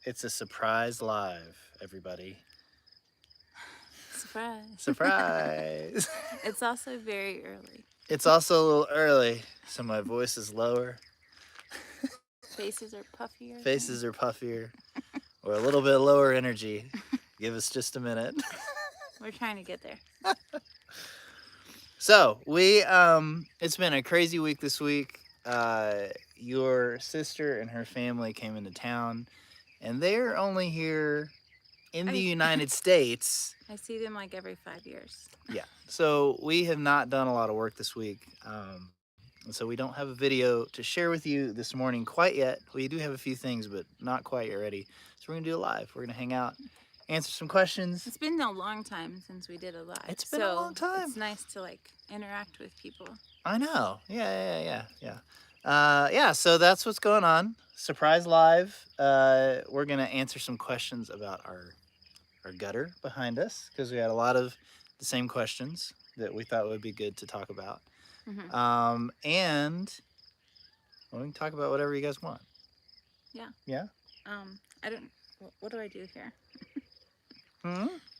It's a surprise live, everybody. Surprise. Surprise. It's also very early. It's also a little early, so my voice is lower. Faces are puffier. Faces are puffier. Or a little bit lower energy. Give us just a minute. We're trying to get there. So it's been a crazy week this week. Your sister and her family came into town, and they're only here in the United States. I see them like every 5 years. Yeah. So we have not done a lot of work this week. And so we don't have a video to share with you this morning quite yet. We do have a few things, but not quite yet ready. So we're going to do it live. We're going to hang out, answer some questions. It's been a long time since we did a live. It's been a long time. It's nice to like interact with people. I know. Yeah. So that's what's going on. Surprise live. We're going to answer some questions about our gutter behind us because we had a lot of the same questions that we thought would be good to talk about. Mm-hmm. And we can talk about whatever you guys want. Yeah. Yeah? I don't... What do I do here?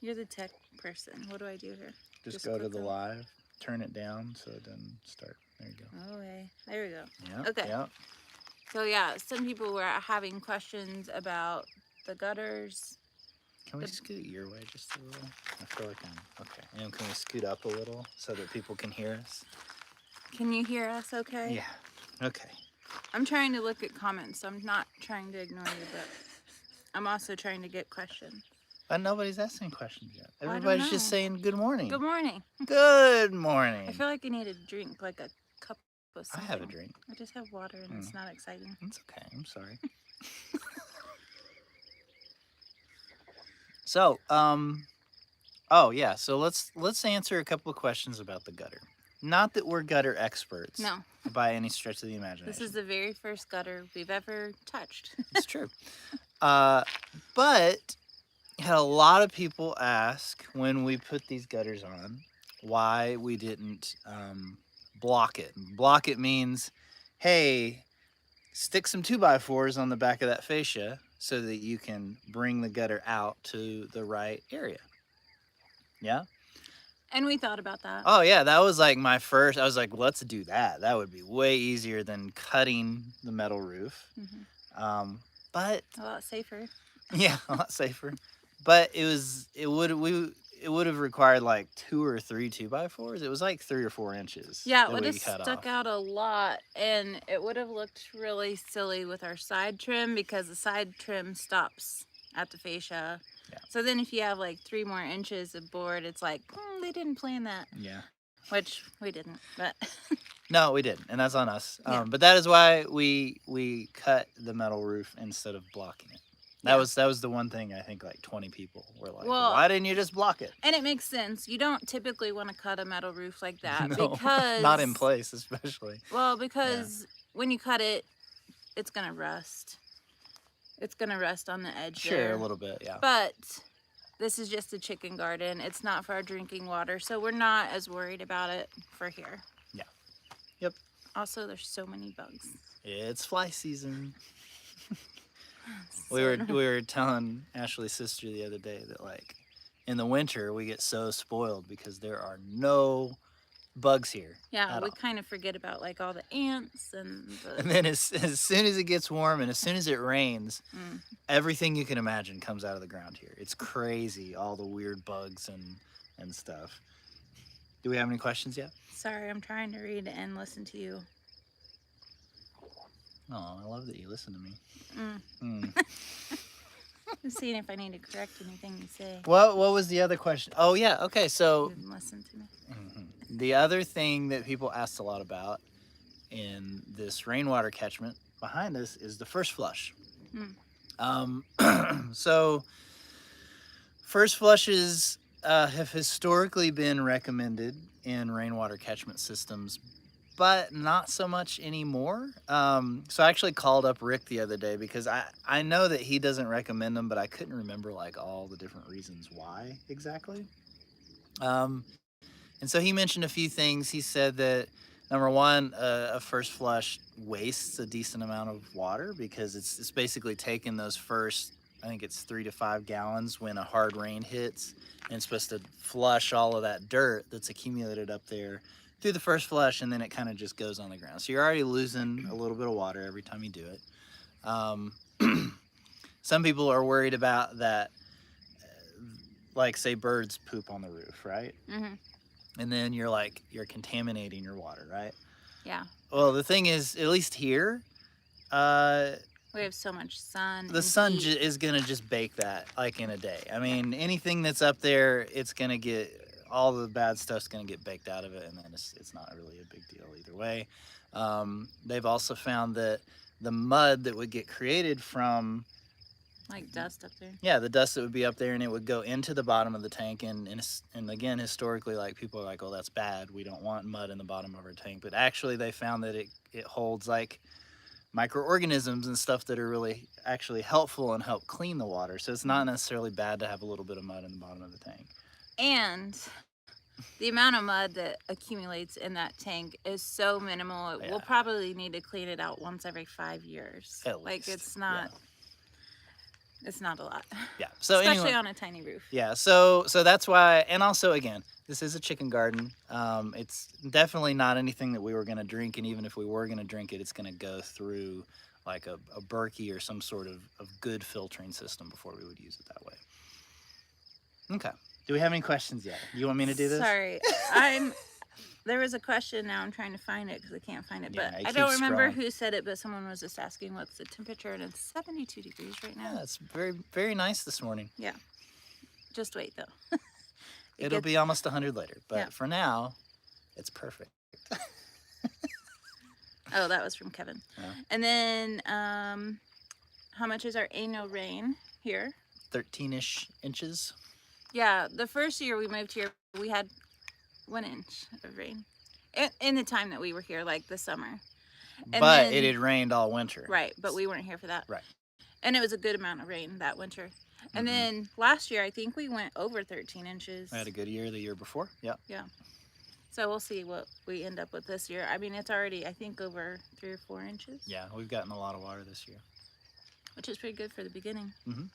You're the tech person. What do I do here? Just go to the live, turn it down so it doesn't start. There you go. Okay. There we go. Yeah. Okay. Yeah. So yeah, some people were having questions about the gutters. Can we scoot your way just a little? I feel like I'm okay. And can we scoot up a little so that people can hear us? Can you hear us okay? Yeah. Okay. I'm trying to look at comments, so I'm not trying to ignore you, but I'm also trying to get questions. But nobody's asking questions yet. Everybody's just saying good morning. Good morning. Good morning. I feel like I need a drink, like a cup of something. I have a drink. I just have water and it's not exciting. It's okay. I'm sorry. So, oh yeah. So let's answer a couple of questions about the gutter. Not that we're gutter experts. No. By any stretch of the imagination. This is the very first gutter we've ever touched. It's true. But had a lot of people ask when we put these gutters on why we didn't block it. Block it means, hey, stick some 2x4s on the back of that fascia so that you can bring the gutter out to the right area. Yeah? And we thought about that. Oh, yeah. That was like my first. I was like, let's do that. That would be way easier than cutting the metal roof. Mm-hmm. But a lot safer. Yeah, a lot safer. But it would have required like 2 or 3 2x4s. It was like 3 or 4 inches. Yeah, it would have stuck out a lot, and it would have looked really silly with our side trim because the side trim stops at the fascia. Yeah. So then if you have like 3 more inches of board, it's like, they didn't plan that. Yeah. Which we didn't, but... No, we didn't, and that's on us. Yeah. But that is why we cut the metal roof instead of blocking it. That was the one thing I think like 20 people were like, well, why didn't you just block it? And it makes sense. You don't typically want to cut a metal roof like that. No, because... not in place, especially. Well, because when you cut it, it's going to rust. It's going to rust on the edge there. A little bit, yeah. But this is just a chicken garden. It's not for our drinking water, so we're not as worried about it for here. Yeah. Yep. Also, there's so many bugs. It's fly season. We were telling Ashley's sister the other day that like in the winter we get so spoiled because there are no bugs here. Yeah, we kind of forget about like all the ants and then as soon as it gets warm and as soon as it rains, everything you can imagine comes out of the ground here. It's crazy, all the weird bugs and stuff. Do we have any questions yet? Sorry, I'm trying to read and listen to you. Oh, I love that you listen to me. I'm seeing if I need to correct anything you say. What was the other question? Oh, yeah. Okay, so... You didn't listen to me. The other thing that people asked a lot about in this rainwater catchment behind us is the first flush. So, first flushes have historically been recommended in rainwater catchment systems, but not so much anymore. So I actually called up Rick the other day because I know that he doesn't recommend them, but I couldn't remember like all the different reasons why exactly. And so he mentioned a few things. He said that number one, a first flush wastes a decent amount of water because it's basically taking those first I think it's 3 to 5 gallons when a hard rain hits, and it's supposed to flush all of that dirt that's accumulated up there through the first flush, and then it kind of just goes on the ground. So you're already losing a little bit of water every time you do it. Um, some people are worried about that, like say birds poop on the roof, right? Mm-hmm. And then you're contaminating your water, right? Yeah. Well, the thing is, at least here, uh, We have so much sun. the and sun heat. is gonna just bake that like in a day. I mean, anything that's up there, it's gonna get all the bad stuff's gonna get baked out of it, and then it's not really a big deal either way. They've also found that the mud that would get created from Like dust up there. the dust that would be up there, and it would go into the bottom of the tank, and again, historically, like people are like, oh, that's bad, we don't want mud in the bottom of our tank, but actually they found that it holds like microorganisms and stuff that are really actually helpful and help clean the water. So it's not necessarily bad to have a little bit of mud in the bottom of the tank. And the amount of mud that accumulates in that tank is so minimal. Yeah. We'll probably need to clean it out once every 5 years. At Like least. it's not. It's not a lot. Yeah. So especially anyway, on a tiny roof. yeah. So that's why, and also again, this is a chicken garden. It's definitely not anything that we were gonna drink, and even if we were gonna drink it, it's gonna go through like a Berkey or some sort of good filtering system before we would use it that way. Okay. Do we have any questions yet? You want me to do this? Sorry, There was a question. Now I'm trying to find it because I can't find it. Yeah, But I I don't keep remember scrolling. who said it. But someone was just asking what's the temperature, and it's 72 degrees right now. Yeah, it's very, very nice this morning. Yeah. Just wait though. It'll be almost 100 later, but Yeah. for now, it's perfect. Oh, that was from Kevin. Yeah. And then, how much is our annual rain here? 13-ish inches. Yeah, the first year we moved here, we had 1 inch of rain in the time that we were here, like the summer. And But then- it had rained all winter. Right, but we weren't here for that. Right. And it was a good amount of rain that winter. And Mhm. then last year, I think we went over 13 inches. I had a good year the year before. Yep. So we'll see what we end up with this year. I mean, it's already, I think, over 3 or 4 inches. Yeah, we've gotten a lot of water this year. Which is pretty good for the beginning. Mhm.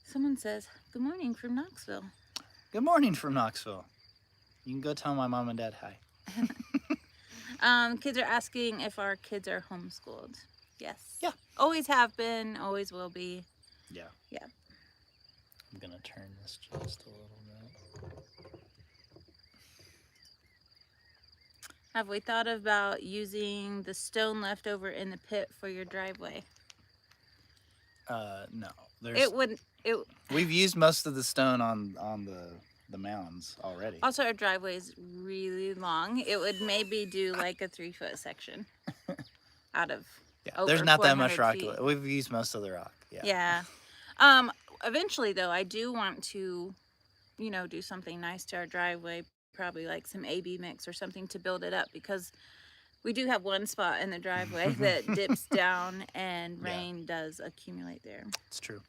Someone says, "Good morning from Knoxville." Good morning from Knoxville. You can go tell my mom and dad hi. Kids are asking if our kids are homeschooled. Yes. Yeah. Always have been, always will be. Yeah. Yeah. I'm going to turn this just a little bit. Have we thought about using the stone left over in the pit for your driveway? No. We've used most of the stone on the mounds already. Also, our driveway is really long. It would maybe do like a 3-foot section out of Yeah, there's not that much 400 rock. feet. We've used most of the rock. Yeah. Yeah. Eventually, though, I do want to, do something nice to our driveway. Probably like some AB mix or something to build it up, because we do have one spot in the driveway that dips down and rain does accumulate there. It's true.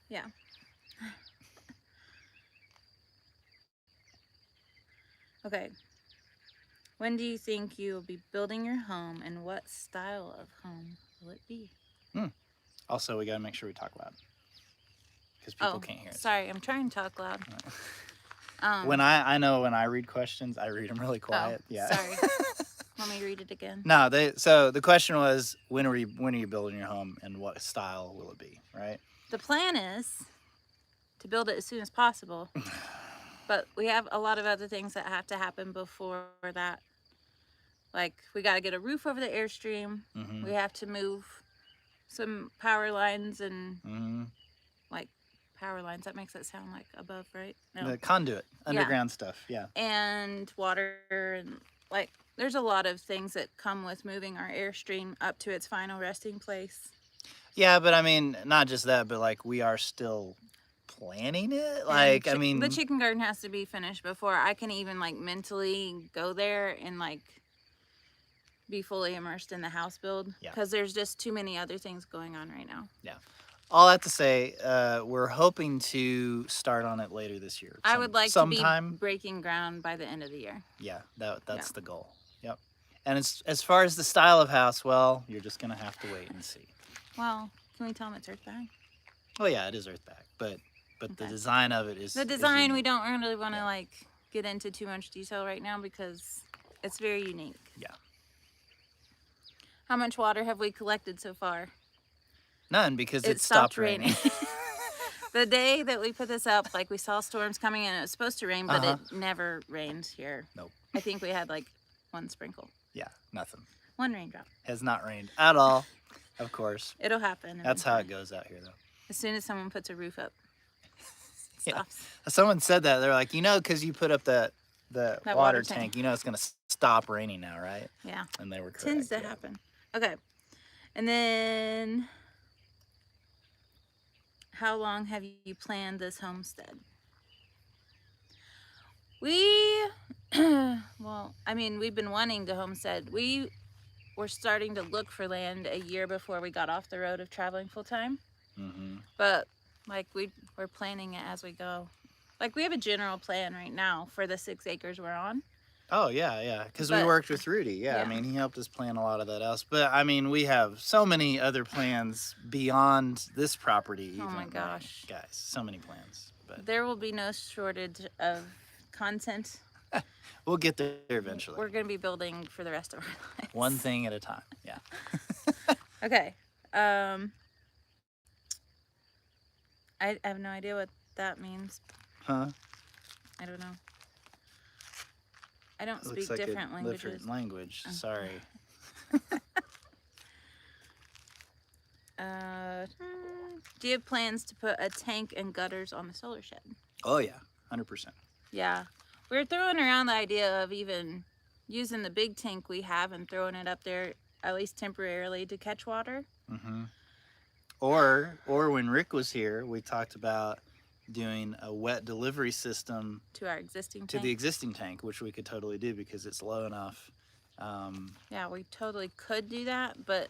Yeah. Okay. When do you think you will be building your home, and what style of home will it be? Also, we got to make sure we talk loud because people can't hear us. Sorry, I'm trying to talk loud. When I know when I read questions, I read them really quiet. Yeah. Sorry. Let me read it again. No, so the question was, when are you building your home, and what style will it be, right? The plan is to build it as soon as possible, but we have a lot of other things that have to happen before that. Like, we got to get a roof over the Airstream. Mm-hmm. We have to move some power lines and Mm-hmm. like power lines. That makes it sound like above, right? No. The conduit, underground stuff. Yeah. And water, and like there's a lot of things that come with moving our Airstream up to its final resting place. Yeah, but I mean, not just that, but like we are still planning it. Like, I mean, the chicken garden has to be finished before I can even like mentally go there and like be fully immersed in the house build, Yeah. because there's just too many other things going on right now. Yeah. All I have to say, we're hoping to start on it later this year. I would like sometime. to be breaking ground by the end of the year. Yeah, that's the goal. Yep. And as far as the style of house, well, you're just gonna have to wait and see. Well, Can we tell them it's earthbound? Oh yeah, it is earthback, but the Okay. design of it is The design we unique. don't really want to Yeah. like get into too much detail right now because it's very unique. Yeah. How much water have we collected so far? None, because It it stopped raining. The day that we put this up, like we saw storms coming in, it was supposed to rain, but Uh-huh. it never rained here. Nope. I think we had like one sprinkle, Yeah, nothing. one raindrop. Has not rained at all, of course. It'll happen. That's how it eventually. goes out here, though. As soon as someone puts a roof up, it Yeah. stops. Someone said that. They're like, you know, because you put up the That water water tank, tank. you know it's going to stop raining now, right? Yeah. And they were correct. Tends to yeah. happen. Okay. And then, how long have you planned this homestead? We, well, I mean, we've been wanting to homestead. We were starting to look for land a year before we got off the road of traveling full time. Mm-hmm. But like we're planning it as we go. Like we have a general plan right now for the 6 acres we're on. Oh, yeah. Because we But- worked with Rudy. Yeah, I yeah. mean, he helped us plan a lot of that else. But, I mean, we have so many other plans beyond this property. Oh, my even, gosh. Guys, so many plans. But There will be no shortage of content. we'll get there eventually. We're going to be building for the rest of our lives. One thing at a time. Yeah. Okay. I have no idea what that means. Huh? I don't know. I don't It speak looks like different a languages. different language. Oh. Sorry. Do you have plans to put a tank and gutters on the solar shed? Oh, yeah. 100%. Yeah. We're throwing around the idea of even using the big tank we have and throwing it up there, at least temporarily, to catch water. Mm-hmm. Or when Rick was here, we talked about doing a wet delivery system To our existing to tank. the existing tank, which we could totally do because it's low enough. Yeah, we totally could do that, but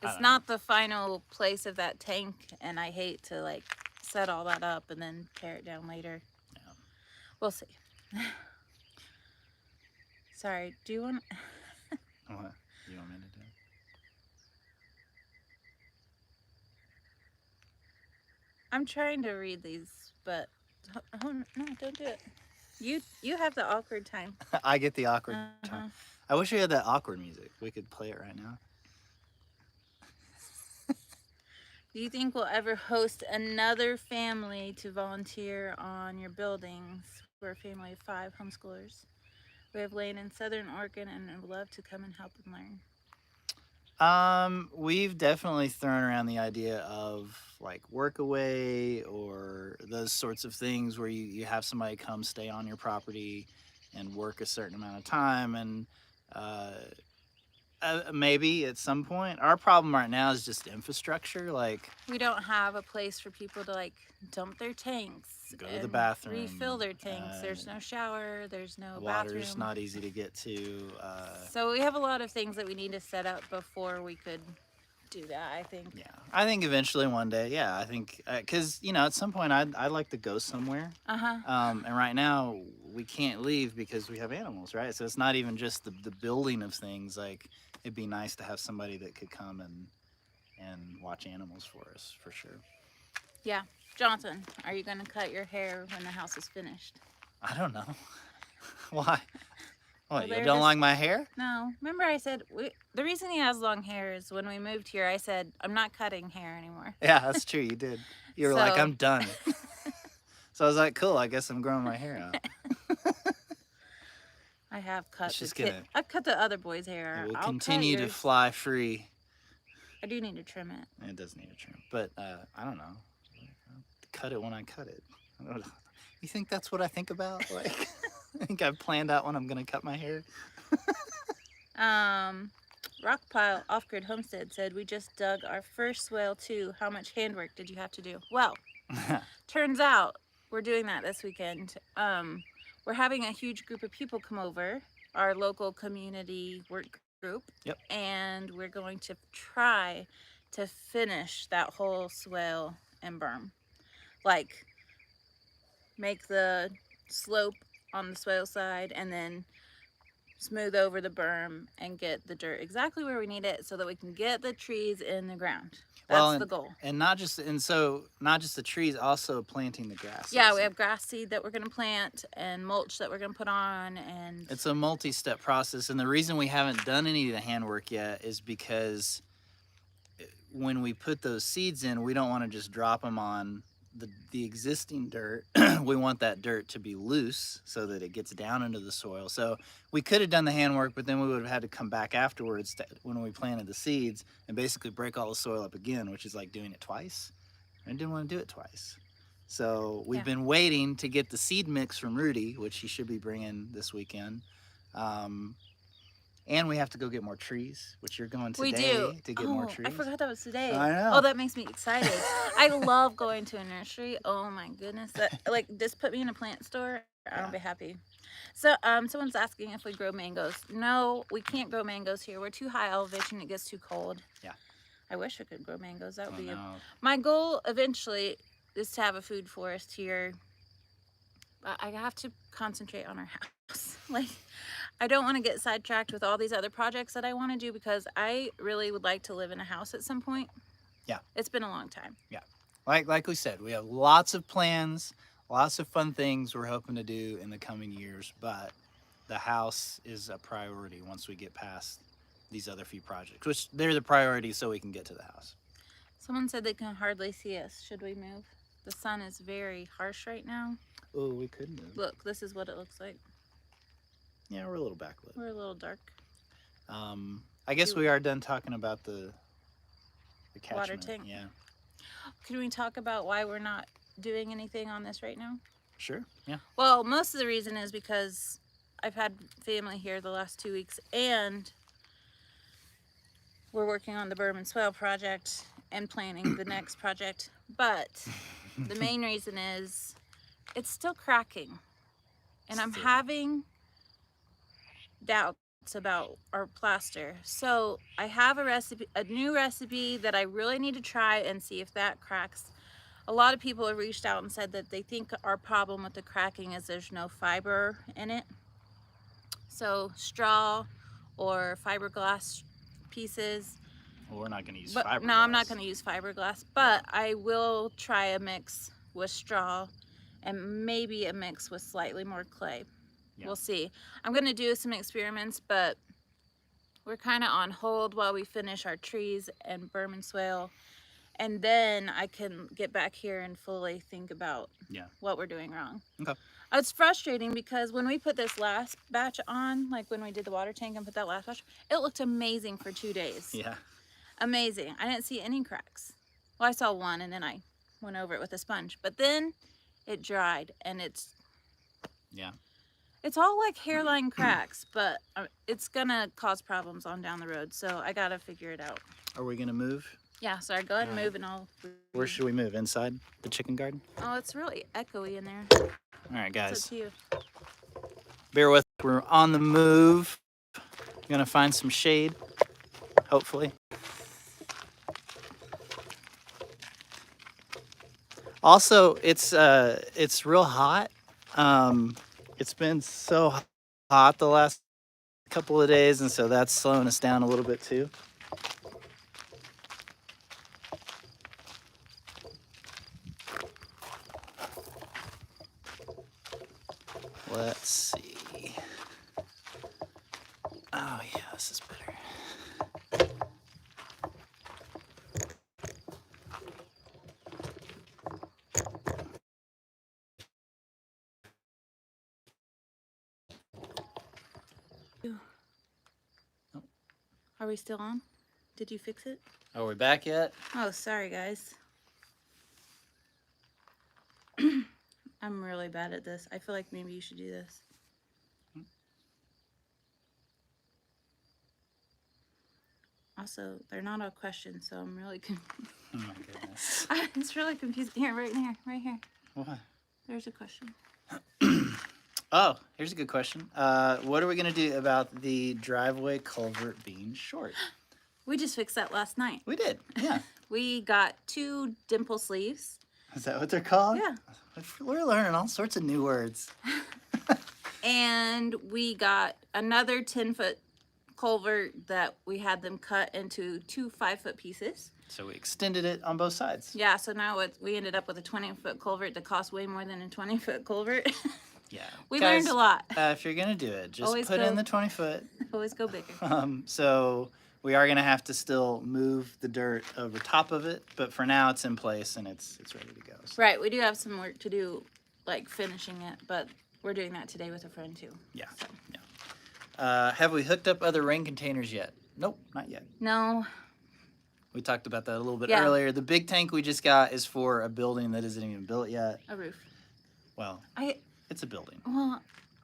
I it's don't not the final place of that tank, and I hate to like set all that up and then tear it down later. Yeah. We'll see. Sorry, do you want... What do you want me to do? I'm trying to read these, but... Oh, no, don't do it. You have the awkward time. I get the awkward Uh-huh. time. I wish we had that awkward music. We could play it right now. Do you think we'll ever host another family to volunteer on your buildings? We're a family of 5 homeschoolers. We have land in Southern Oregon and would love to come and help and learn. We've definitely thrown around the idea of like workaway or those sorts of things where you have somebody come stay on your property and work a certain amount of time, and maybe at some point. Our problem right now is just infrastructure. Like, We don't have a place for people to like dump their tanks, Go to the and bathroom, refill their tanks. There's no shower, there's no water's bathroom. not easy to get to. So we have a lot of things that we need to set up before we could do that, I think. Yeah, I think eventually one day. Yeah, I think because at some point I'd like to go somewhere. And right now we can't leave because we have animals, right? So it's not even just the building of things. Like, it'd be nice to have somebody that could come and watch animals for us, for sure. Yeah. Jonathan, are you going to cut your hair when the house is finished? I don't know. Why? What, you they're don't just- like my hair? No. Remember I said, the reason he has long hair is when we moved here, I said, I'm not cutting hair anymore. Yeah, that's true. You did. You were like, So- I'm done. So I was like, cool, I guess I'm growing my hair out. I have cut It's just the kid. gonna- I've cut the other boy's hair. It will I'll cut continue to yours. fly free. I do need to trim it. It does need a trim, but I don't know. Cut it when I cut it. I don't know. You think that's what I think about? Like, I think I've planned out when I'm gonna cut my hair. Rockpile Off-Grid Homestead said, we just dug our first swale too. How much handwork did you have to do? Well, turns out we're doing that this weekend. We're having a huge group of people come over, our local community work group. Yep. And we're going to try to finish that whole swale and berm. Like, make the slope on the swale side and then smooth over the berm and get the dirt exactly where we need it so that we can get the trees in the ground. That's the goal. And not just the trees, also planting the grasses. Yeah, we have grass seed that we're going to plant and mulch that we're going to put on, and it's a multi-step process. And the reason we haven't done any of the handwork yet is because when we put those seeds in, we don't want to just drop them on the existing dirt. We want that dirt to be loose so that it gets down into the soil. So we could have done the handwork, but then we would have had to come back afterwards when we planted the seeds and basically break all the soil up again, which is like doing it twice. I didn't want to do it twice. So we've been waiting to get the seed mix from Rudy, which he should be bringing this weekend. And we have to go get more trees, which you're going today we do. to get more trees. I forgot that was today. I know. Oh, that makes me excited. I love going to a nursery. Oh my goodness. That, like, just put me in a plant store. I'll be happy. So someone's asking if we grow mangoes. No, we can't grow mangoes here. We're too high elevation. It gets too cold. Yeah. I wish we could grow mangoes. That would be my goal eventually is to have a food forest here. But I have to concentrate on our house. Like, I don't want to get sidetracked with all these other projects that I want to do because I really would like to live in a house at some point. Yeah. It's been a long time. Yeah. Like we said, we have lots of plans, lots of fun things we're hoping to do in the coming years, but the house is a priority once we get past these other few projects, which they're the priority so we can get to the house. Someone said they can hardly see us. Should we move? The sun is very harsh right now. Oh, we could move. Look, this is what it looks like. Yeah, we're a little backlit. We're a little dark. I guess we are done talking about the catchment. Water tank. Yeah. Can we talk about why we're not doing anything on this right now? Sure. Yeah. Well, most of the reason is because I've had family here the last 2 weeks, and we're working on the Berm and Swale project and planning the next project. But the main reason is it's still cracking, and I'm having doubts about our plaster. So I have a new recipe that I really need to try and see if that cracks. A lot of people have reached out and said that they think our problem with the cracking is there's no fiber in it. So straw or fiberglass pieces. Well, we're not going to use fiberglass. No, I'm not going to use fiberglass, but I will try a mix with straw and maybe a mix with slightly more clay. Yeah. We'll see. I'm going to do some experiments, but we're kind of on hold while we finish our trees and Berm and Swale. And then I can get back here and fully think about what we're doing wrong. Okay. It's frustrating because when we put this last batch on, like when we did the water tank and put that last batch, it looked amazing for 2 days. Yeah. Amazing. I didn't see any cracks. Well, I saw one and then I went over it with a sponge. But then it dried and it's all like hairline cracks, but it's gonna cause problems on down the road. So I gotta figure it out. Are we gonna move? Yeah, sorry, go ahead and move and I'll... Where should we move? Inside the chicken garden? Oh, it's really echoey in there. All right, guys. It's up to you. Bear with us. We're on the move. Gonna find some shade, hopefully. Also, it's real hot. It's been so hot the last couple of days, and so that's slowing us down a little bit too. Let's see. Oh yeah, this is better. Are we still on? Did you fix it? Are we back yet? Oh, sorry guys. I'm really bad at this. I feel like maybe you should do this. Also, they're not all questions, so I'm really confused. Oh my goodness. It's really confusing. Here, right here. What? There's a question. Oh, here's a good question. What are we gonna do about the driveway culvert being short? We just fixed that last night. We did, yeah. We got 2 dimple sleeves. Is that what they're called? Yeah. We're learning all sorts of new words. And we got another 10-foot culvert that we had them cut into 2 5-foot pieces. So we extended it on both sides. Yeah, so now we ended up with a 20-foot culvert that cost way more than a 20-foot culvert. Yeah. We Guys, learned a lot. If you're going to do it, just Always put go- in the 20-foot. Always go bigger. So we are going to have to still move the dirt over top of it, but for now it's in place and it's ready to go. So. Right, we do have some work to do, like finishing it, but we're doing that today with a friend too. Yeah. So. Yeah. Have we hooked up other rain containers yet? Nope, not yet. No. We talked about that a little bit earlier. The big tank we just got is for a building that isn't even built yet. A roof. Well, it's a building. Well,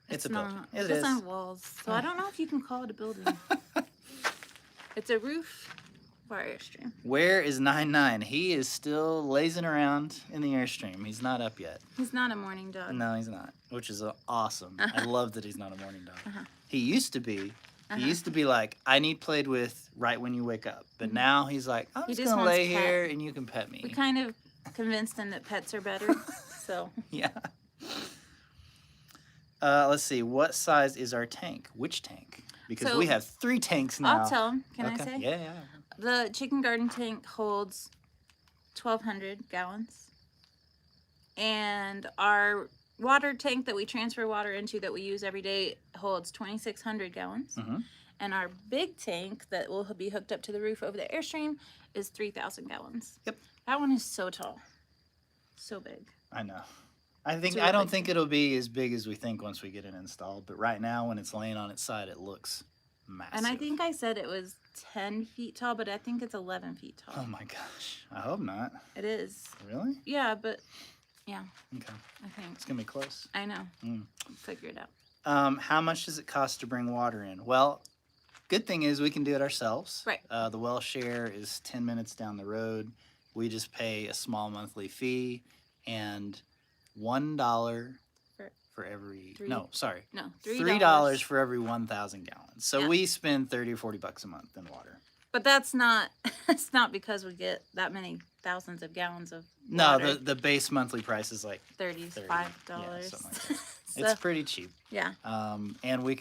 it's a not. building. It doesn't have walls, so I don't know if you can call it a building. It's a roof for our Airstream. Where is 99? He is still lazing around in the Airstream. He's not up yet. He's not a morning dog. No, he's not, which is awesome. I love that he's not a morning dog. He used to be. He used to be like, I need played with right when you wake up. But now he's like, I'm just going to lay here and you can pet me. We kind of convinced him that pets are better, so. Yeah. Let's see. What size is our tank? Which tank? Because we have 3 tanks now. I'll tell him. Can I say? Yeah. The chicken garden tank holds 1,200 gallons. And our water tank that we transfer water into that we use every day holds 2,600 gallons. And our big tank that will be hooked up to the roof over the Airstream is 3,000 gallons. Yep. That one is so tall. So big. I know. I don't think it'll be as big as we think once we get it installed. But right now, when it's laying on its side, it looks massive. And I think I said it was 10 feet tall, but I think it's 11 feet tall. Oh my gosh. I hope not. It is. Really? Yeah, but yeah. Okay. I think. It's going to be close. I know. Mm. Figure it out. How much does it cost to bring water in? Well, good thing is we can do it ourselves. Right. The well share is 10 minutes down the road. We just pay a small monthly fee and $1 for every $3 for every 1,000 gallons. So we spend 30 or 40 bucks a month in water. But that's not it's not because we get that many thousands of gallons of water. No, the base monthly price is like $35. Yeah, something like that. So, it's pretty cheap. Yeah. And we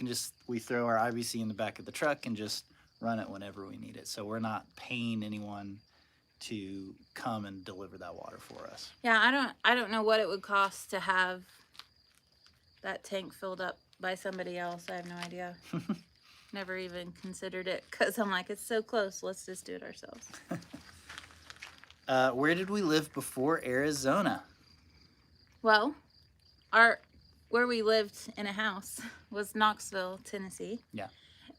throw our IBC in the back of the truck and just run it whenever we need it. So we're not paying anyone to come and deliver that water for us. Yeah, I don't know what it would cost to have that tank filled up by somebody else. I have no idea. Never even considered it because I'm like, it's so close. Let's just do it ourselves. Where did we live before Arizona? Well, where we lived in a house was Knoxville, Tennessee. Yeah.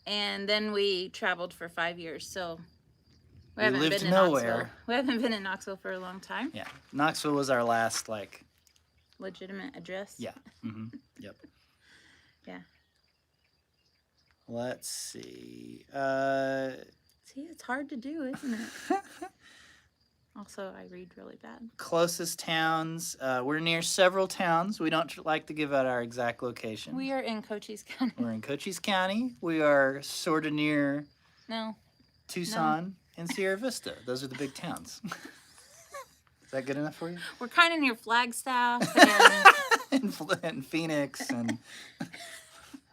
And then we traveled for 5 years, so we lived haven't been nowhere. Knoxville. We haven't been in Knoxville for a long time. Yeah. Knoxville was our last, legitimate address. Yeah. Yep. Yeah. Let's see. See, it's hard to do, isn't it? Also, I read really bad. Closest towns. We're near several towns. We don't like to give out our exact location. We are in Cochise County. We're in Cochise County. We are sort of near Tucson and Sierra Vista. Those are the big towns. Is that good enough for you? We're kind of near Flagstaff and Phoenix and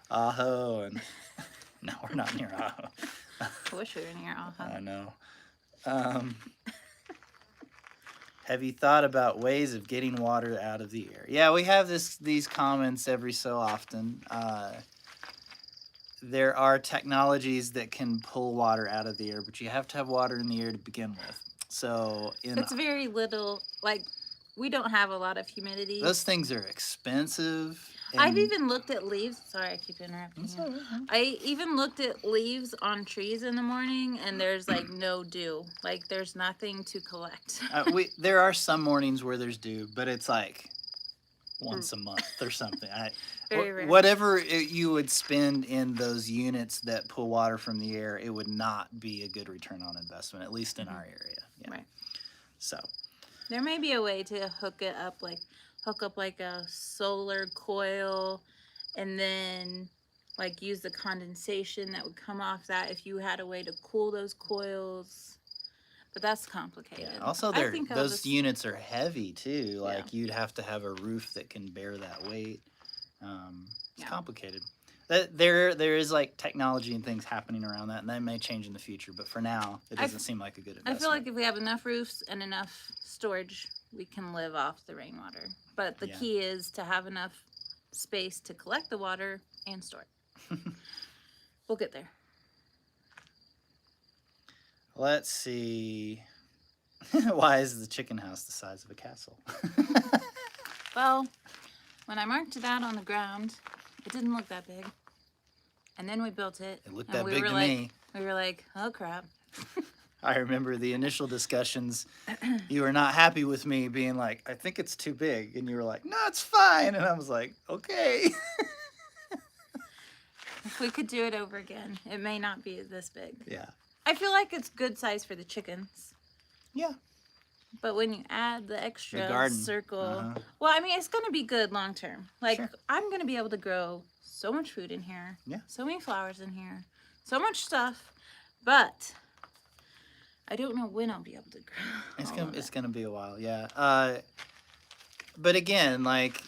Ajo and no, we're not near Ajo. I wish we were near Ajo. I know. Have you thought about ways of getting water out of the air? Yeah, we have these comments every so often. There are technologies that can pull water out of the air, but you have to have water in the air to begin with. So it's very little, we don't have a lot of humidity. Those things are expensive. I've even looked at leaves. Sorry, I keep interrupting you. I even looked at leaves on trees in the morning, and there's no dew. There's nothing to collect. There are some mornings where there's dew, but it's once a month or something. Very rare. Whatever you would spend in those units that pull water from the air, it would not be a good return on investment, at least in our area. Yeah. Right. So there may be a way to hook it up, hook up a solar coil, and then use the condensation that would come off that if you had a way to cool those coils. But that's complicated. Yeah. Also, those units are heavy too. You'd have to have a roof that can bear that weight. It's complicated. There is like technology and things happening around that, and that may change in the future. But for now, it doesn't seem like a good investment. I feel like if we have enough roofs and enough storage, we can live off the rainwater. But the key is to have enough space to collect the water and store it. We'll get there. Let's see. Why is the chicken house the size of a castle? Well, when I marked it out on the ground, it didn't look that big. And then we built it. It looked that big to me. We were like, oh crap. I remember the initial discussions. You were not happy with me being like, I think it's too big. And you were like, no, it's fine. And I was like, okay. If we could do it over again, it may not be this big. Yeah. I feel like it's good size for the chickens. Yeah. But when you add the extra garden. circle, well, I mean, it's going to be good long term. Like, I'm going to be able to grow so much food in here. Yeah. So many flowers in here. So much stuff. But I don't know when I'll be able to grow. It's gonna be a while, yeah. But again, like,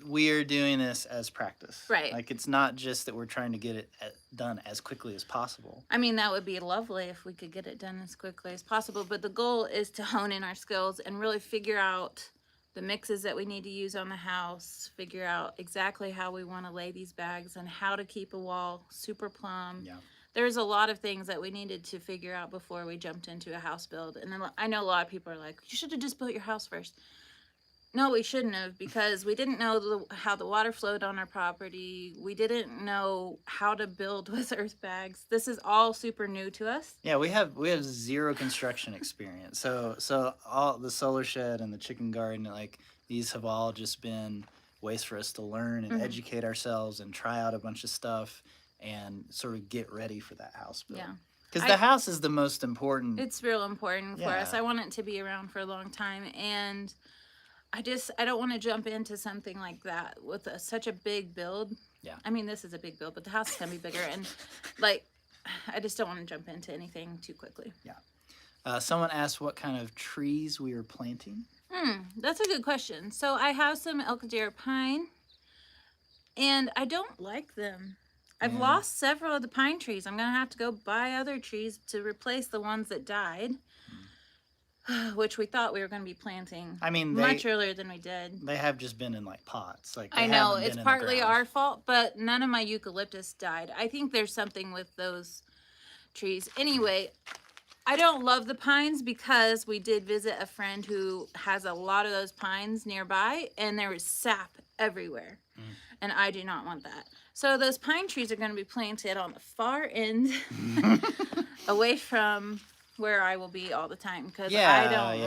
we are doing this as practice. Right. Like, it's not just that we're trying to get it done as quickly as possible. I mean, that would be lovely if we could get it done as quickly as possible. But the goal is to hone in our skills and really figure out the mixes that we need to use on the house, figure out exactly how we want to lay these bags and how to keep a wall super plumb. Yeah. There's a lot of things that we needed to figure out before we jumped into a house build. And then I know a lot of people are like, you should have just built your house first. No, we shouldn't have, because we didn't know how the water flowed on our property. We didn't know how to build with earth bags. This is all super new to us. Yeah, we have zero construction experience. So all the solar shed and the chicken garden, like, these have all just been ways for us to learn and educate ourselves and try out a bunch of stuff and sort of get ready for that house build. Yeah. Because the house is the most important. It's real important for us. I want it to be around for a long time, and I don't want to jump into something like that with such a big build. Yeah. I mean, this is a big build, but the house is going to be bigger. And, like, I just don't want to jump into anything too quickly. Yeah. Someone asked what kind of trees we were planting. That's a good question. So I have some Elkadere pine, and I don't like them. I've lost several of the pine trees. I'm going to have to go buy other trees to replace the ones that died. Which we thought we were going to be planting. I mean, much earlier than we did. They have just been in like pots. Like, I know it's partly our fault, but none of my eucalyptus died. I think there's something with those trees. Anyway, I don't love the pines because we did visit a friend who has a lot of those pines nearby, and there was sap everywhere, and I do not want that. So those pine trees are going to be planted on the far end, away from where I will be all the time, because I don't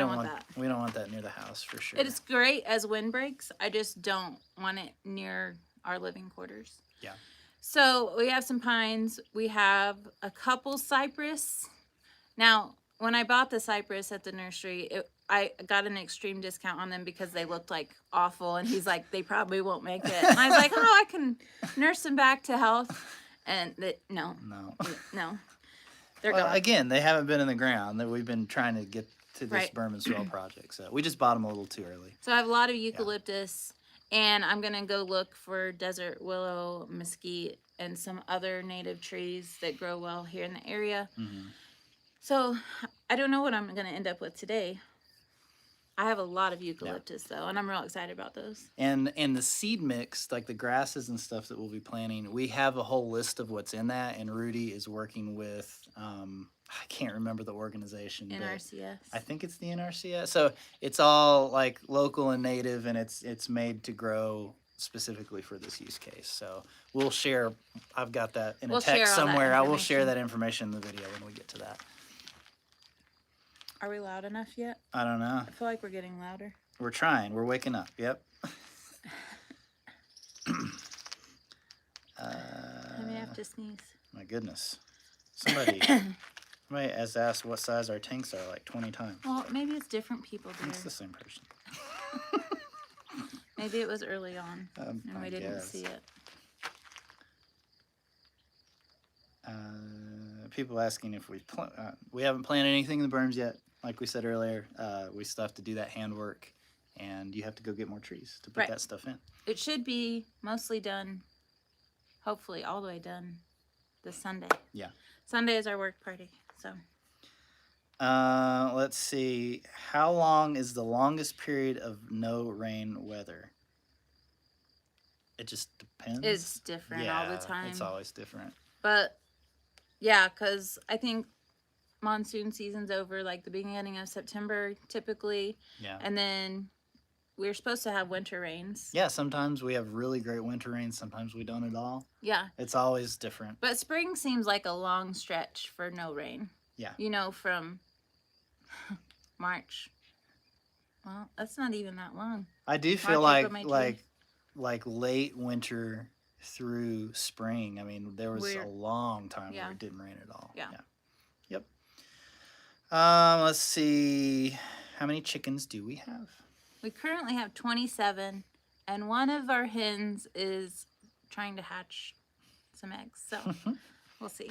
want that. We don't want that near the house for sure. It is great as windbreaks. I just don't want it near our living quarters. Yeah. So we have some pines. We have a couple cypress. Now, when I bought the cypress at the nursery, I got an extreme discount on them because they looked like awful. And he's like, they probably won't make it. And I was like, oh, I can nurse them back to health. And no. Well, again, they haven't been in the ground. That we've been trying to get to this Berm and Swell project. So we just bought them a little too early. So I have a lot of eucalyptus, and I'm going to go look for desert willow, mesquite, and some other native trees that grow well here in the area. So I don't know what I'm going to end up with today. I have a lot of eucalyptus, though, and I'm real excited about those. And the seed mix, like the grasses and stuff that we'll be planting, we have a whole list of what's in that, and Rudy is working with, I can't remember the organization. NRCS. I think it's the NRCS. So it's all like local and native, and it's made to grow specifically for this use case. So we'll share, I've got that in a text somewhere. I will share that information in the video when we get to that. Are we loud enough yet? I don't know. I feel like we're getting louder. We're trying. We're waking up. Yep. I may have to sneeze. My goodness. Somebody has asked what size our tanks are like 20 times. Well, maybe it's different people there. It's the same person. Maybe it was early on and we didn't see it. People asking if we haven't planted anything in the berms yet. Like we said earlier, we still have to do that handwork and you have to go get more trees to put Right. that stuff in. It should be mostly done, hopefully all the way done this Sunday. Yeah. Sunday is our work party, so. Let's see. How long is the longest period of no rain weather? It just depends. It's different all the time. It's always different. But yeah, because I think monsoon season's over like the beginning of September typically. Yeah. And then we're supposed to have winter rains. Yeah, sometimes we have really great winter rains, sometimes we don't at all. Yeah. It's always different. But spring seems like a long stretch for no rain. Yeah. You know, from March. Well, that's not even that long. I do feel like late winter through spring. I mean, there was a long time where it didn't rain at all. Yeah. Yep. Let's see. How many chickens do we have? We currently have 27, and one of our hens is trying to hatch some eggs. So we'll see.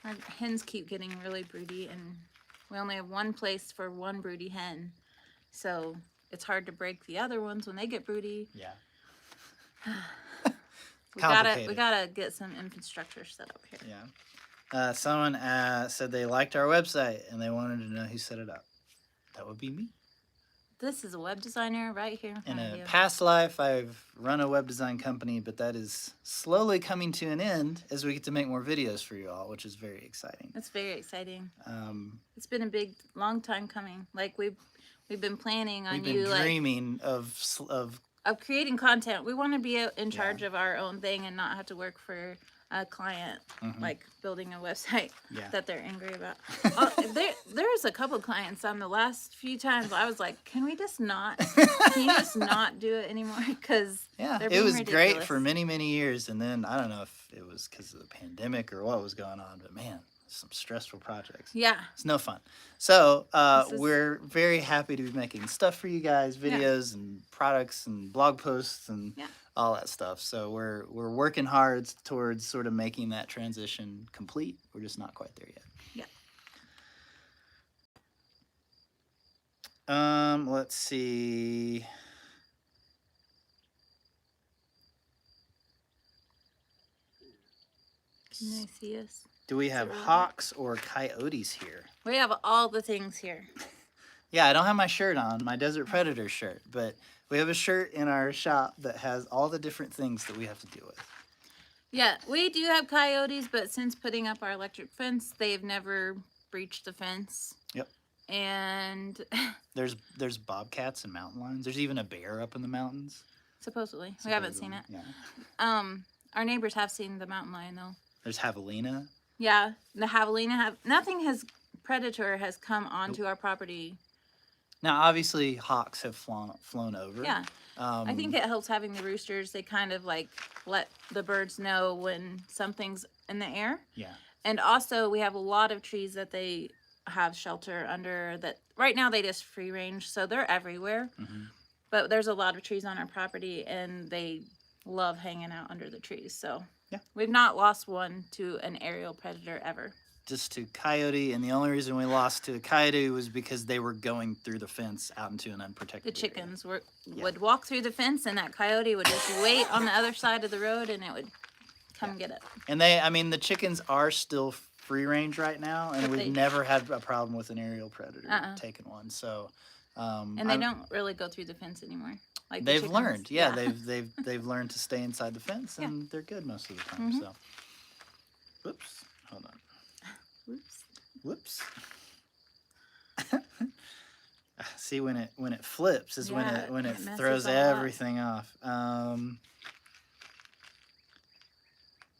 Our hens keep getting really broody, and we only have one place for one broody hen. So it's hard to break the other ones when they get broody. Yeah. we gotta get some infrastructure set up here. Yeah. Someone said they liked our website and they wanted to know who set it up. That would be me. This is a web designer right here in front of you. In a past life, I've run a web design company, but that is slowly coming to an end as we get to make more videos for you all, which is very exciting. That's very exciting. It's been a long time coming. Like we've been planning on We've been dreaming of creating content. We want to be in charge of our own thing and not have to work for a client, like building a website that they're angry about. There's a couple clients on the last few times I was like, can you just not do it anymore? Because it was great for many, many years. And then I don't know if it was because of the pandemic or what was going on, but man, some stressful projects. Yeah. It's no fun. So we're very happy to be making stuff for you guys, videos and products and blog posts and all that stuff. So we're working hard towards sort of making that transition complete. We're just not quite there yet. Yeah. Let's see. Can they see us? Do we have hawks or coyotes here? We have all the things here. Yeah, I don't have my shirt on, my Desert Predator shirt, but we have a shirt in our shop that has all the different things that we have to deal with. Yeah, we do have coyotes, but since putting up our electric fence, they've never breached the fence. Yep. And there's bobcats and mountain lions. There's even a bear up in the mountains. Supposedly. We haven't seen it. Yeah. Our neighbors have seen the mountain lion though. There's javelina. Yeah, the javelina predator has come onto our property. Now, obviously, hawks have flown over. Yeah. I think it helps having the roosters. They kind of like let the birds know when something's in the air. Yeah. And also, we have a lot of trees that they have shelter under that right now they just free range, so they're everywhere. But there's a lot of trees on our property, and they love hanging out under the trees. So we've not lost one to an aerial predator ever. Just to coyote, and the only reason we lost to a coyote was because they were going through the fence out into an unprotected The chickens would walk through the fence, and that coyote would just wait on the other side of the road, and it would come get it. And the chickens are still free range right now, and we've never had a problem with an aerial predator taking one. So, and they don't really go through the fence anymore. Like they've learned, they've learned to stay inside the fence, and they're good most of the time. So, whoops, hold on. Whoops. See, when it flips is when it throws everything off. Oh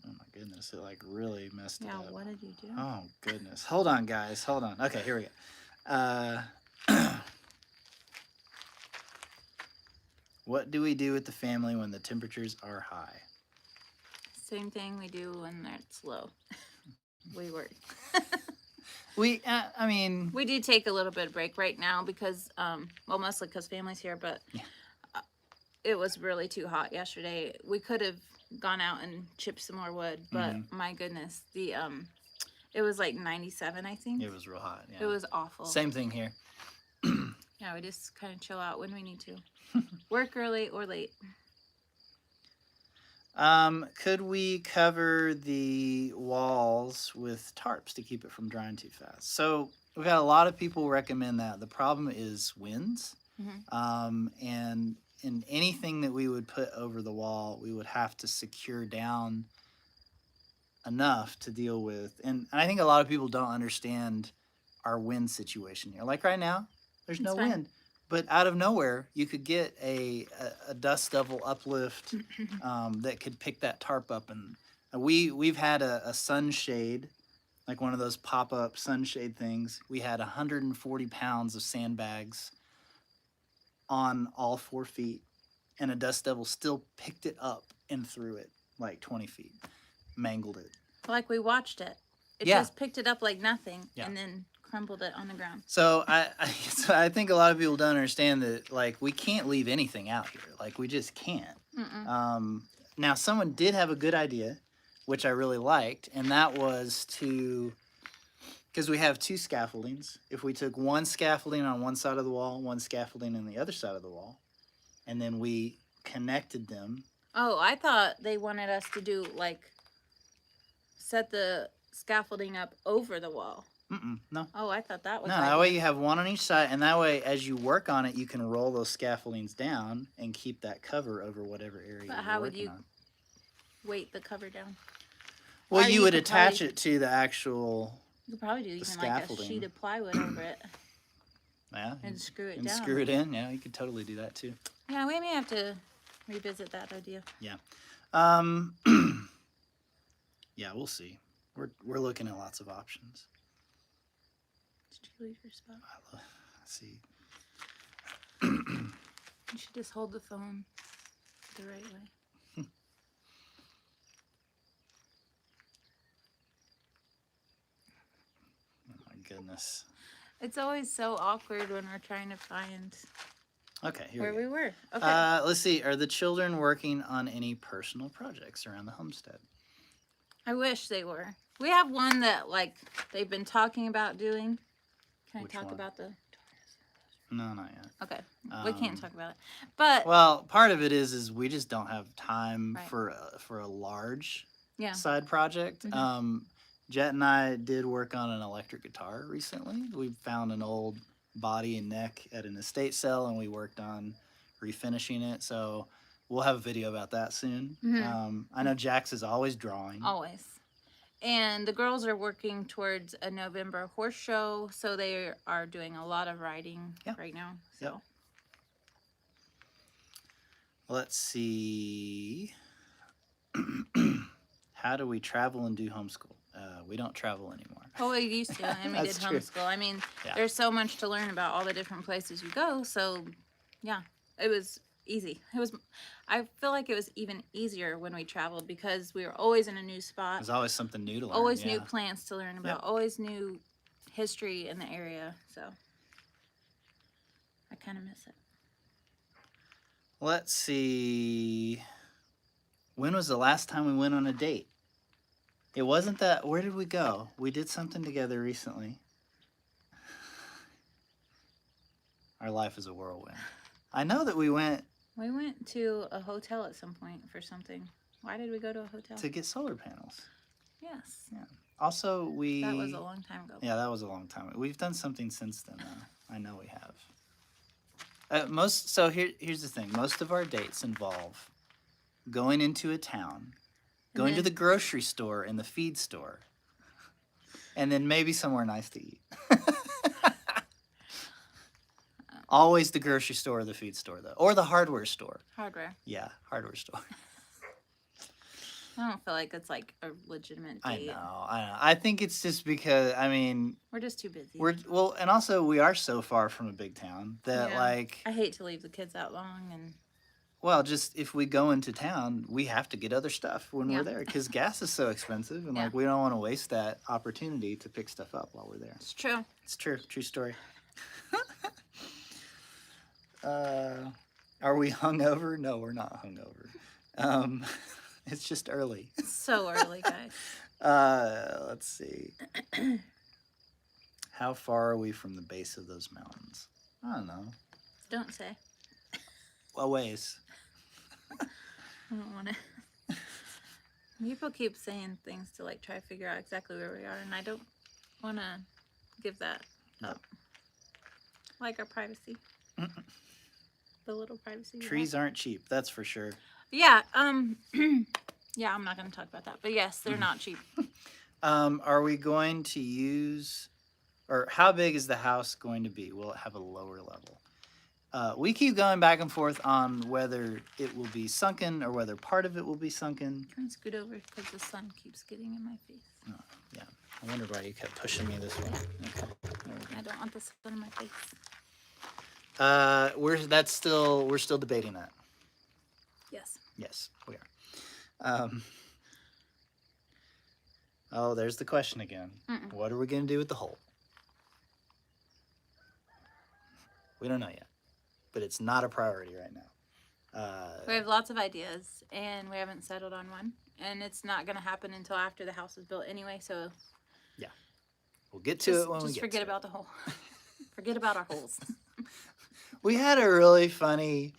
my goodness, it like really messed it up. Yeah, what did you do? Oh goodness. Hold on, guys. Hold on. Okay, here we go. What do we do with the family when the temperatures are high? Same thing we do when it's low. We work. We do take a little bit of break right now because, mostly because family's here, but it was really too hot yesterday. We could have gone out and chipped some more wood, but my goodness, it was like 97, I think. It was real hot. Yeah. It was awful. Same thing here. Yeah, we just kind of chill out when we need to. Work early or late. Could we cover the walls with tarps to keep it from drying too fast? So we've had a lot of people recommend that. The problem is winds. And in anything that we would put over the wall, we would have to secure down enough to deal with. And I think a lot of people don't understand our wind situation here. Like right now, there's no wind. But out of nowhere, you could get a dust devil uplift that could pick that tarp up. And we've had a sunshade, like one of those pop-up sunshade things. We had 140 pounds of sandbags on all 4 feet, and a dust devil still picked it up and threw it like 20 feet, mangled it. Like we watched it. It just picked it up like nothing and then crumbled it on the ground. So I think a lot of people don't understand that, like, we can't leave anything out here. Like, we just can't. Now, someone did have a good idea, which I really liked, and that was to, because we have 2 scaffoldings. If we took one scaffolding on one side of the wall, one scaffolding on the other side of the wall, and then we connected them. Oh, I thought they wanted us to do, like, set the scaffolding up over the wall. No. Oh, I thought that was. No, that way you have one on each side, and that way, as you work on it, you can roll those scaffoldings down and keep that cover over whatever area you're working on. But how would you weight the cover down? Well, you would attach it to the actual. You could probably do even like a sheet of plywood over it. Yeah. And screw it down. And screw it in. Yeah, you could totally do that too. Yeah, we may have to revisit that idea. Yeah. Yeah, we'll see. We're looking at lots of options. Did you leave your spot? Let's see. You should just hold the phone the right way. Oh my goodness. It's always so awkward when we're trying to find where we were. Okay. Let's see. Are the children working on any personal projects around the homestead? I wish they were. We have one that, like, they've been talking about doing. Can I talk about the... No, not yet. Okay. We can't talk about it. But... Well, part of it is we just don't have time for a large side project. Jet and I did work on an electric guitar recently. We found an old body and neck at an estate sale, and we worked on refinishing it. So we'll have a video about that soon. I know Jax is always drawing. Always. And the girls are working towards a November horse show, so they are doing a lot of riding right now. So. Let's see. How do we travel and do homeschool? We don't travel anymore. Oh, we used to, and we did homeschool. I mean, there's so much to learn about all the different places you go. So, yeah, it was easy. I feel like it was even easier when we traveled because we were always in a new spot. There's always something new to learn. Always new plants to learn about. Always new history in the area. So, I kind of miss it. Let's see. When was the last time we went on a date? It wasn't that. Where did we go? We did something together recently. Our life is a whirlwind. I know that we went. We went to a hotel at some point for something. Why did we go to a hotel? To get solar panels. Yes. Yeah. Also, we. That was a long time ago. Yeah, that was a long time ago. We've done something since then, though. I know we have. So here's the thing. Most of our dates involve going into a town, going to the grocery store and the feed store, and then maybe somewhere nice to eat. Always the grocery store or the feed store, though. Or the hardware store. Hardware. Yeah, hardware store. I don't feel like it's like a legitimate date. I know. I think it's just because, I mean... We're just too busy. Well, and also we are so far from a big town that, like... I hate to leave the kids out long and... Well, just if we go into town, we have to get other stuff when we're there because gas is so expensive, and like we don't want to waste that opportunity to pick stuff up while we're there. It's true. It's true. True story. Are we hungover? No, we're not hungover. It's just early. It's so early, guys. Let's see. How far are we from the base of those mountains? I don't know. Don't say. What ways? I don't want to. People keep saying things to like try to figure out exactly where we are, and I don't want to give that up. Like our privacy. The little privacy. Trees aren't cheap, that's for sure. Yeah. Yeah, I'm not going to talk about that, but yes, they're not cheap. Are we going to use, or how big is the house going to be? Will it have a lower level? We keep going back and forth on whether it will be sunken or whether part of it will be sunken. Can I scoot over because the sun keeps getting in my face? Oh, yeah. I wondered why you kept pushing me this way. Okay. I don't want the sun in my face. We're still debating that. Yes. Yes, we are. Oh, there's the question again. What are we going to do with the hole? We don't know yet, but it's not a priority right now. We have lots of ideas, and we haven't settled on one. And it's not going to happen until after the house is built anyway. So yeah, we'll get to it when we get to it. Just forget about the hole. Forget about our holes. We had a really funny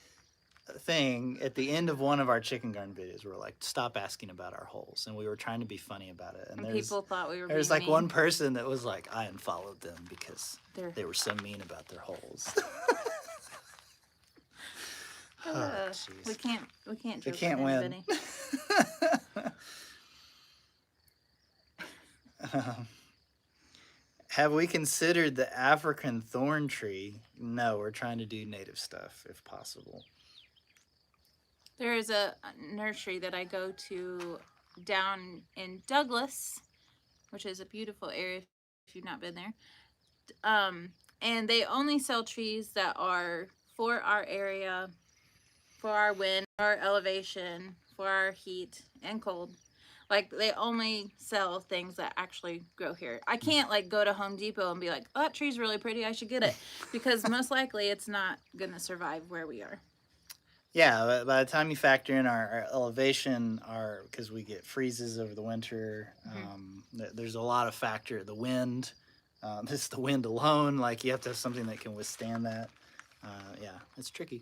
thing at the end of one of our chicken garden videos. We're like, stop asking about our holes, and we were trying to be funny about it. And people thought we were. There's being like mean. one person that was like, I unfollowed them because they were so mean about their holes. We can't. Joke we can't with win. Have we considered the African thorn tree? No, we're trying to do native stuff if possible. There is a nursery that I go to down in Douglas, which is a beautiful area if you've not been there. And they only sell trees that are for our area, for our wind, our elevation, for our heat and cold. Like, they only sell things that actually grow here. I can't, like, go to Home Depot and be like, oh, that tree's really pretty, I should get it. Because most likely it's not going to survive where we are. Yeah, by the time you factor in our elevation, because we get freezes over the winter, there's a lot of factor. The wind, just the wind alone, like, you have to have something that can withstand that. Yeah, it's tricky.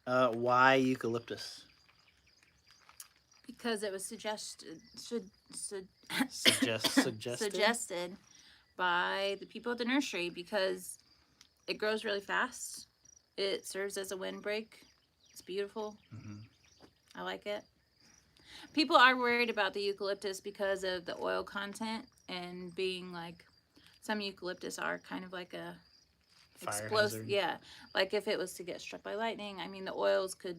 Why eucalyptus? Because it was suggested by the people at the nursery, because it grows really fast. It serves as a windbreak. It's beautiful. I like it. People are worried about the eucalyptus because of the oil content and being like, some eucalyptus are kind of like a explosive. Yeah, like if it was to get struck by lightning, I mean, the oils could.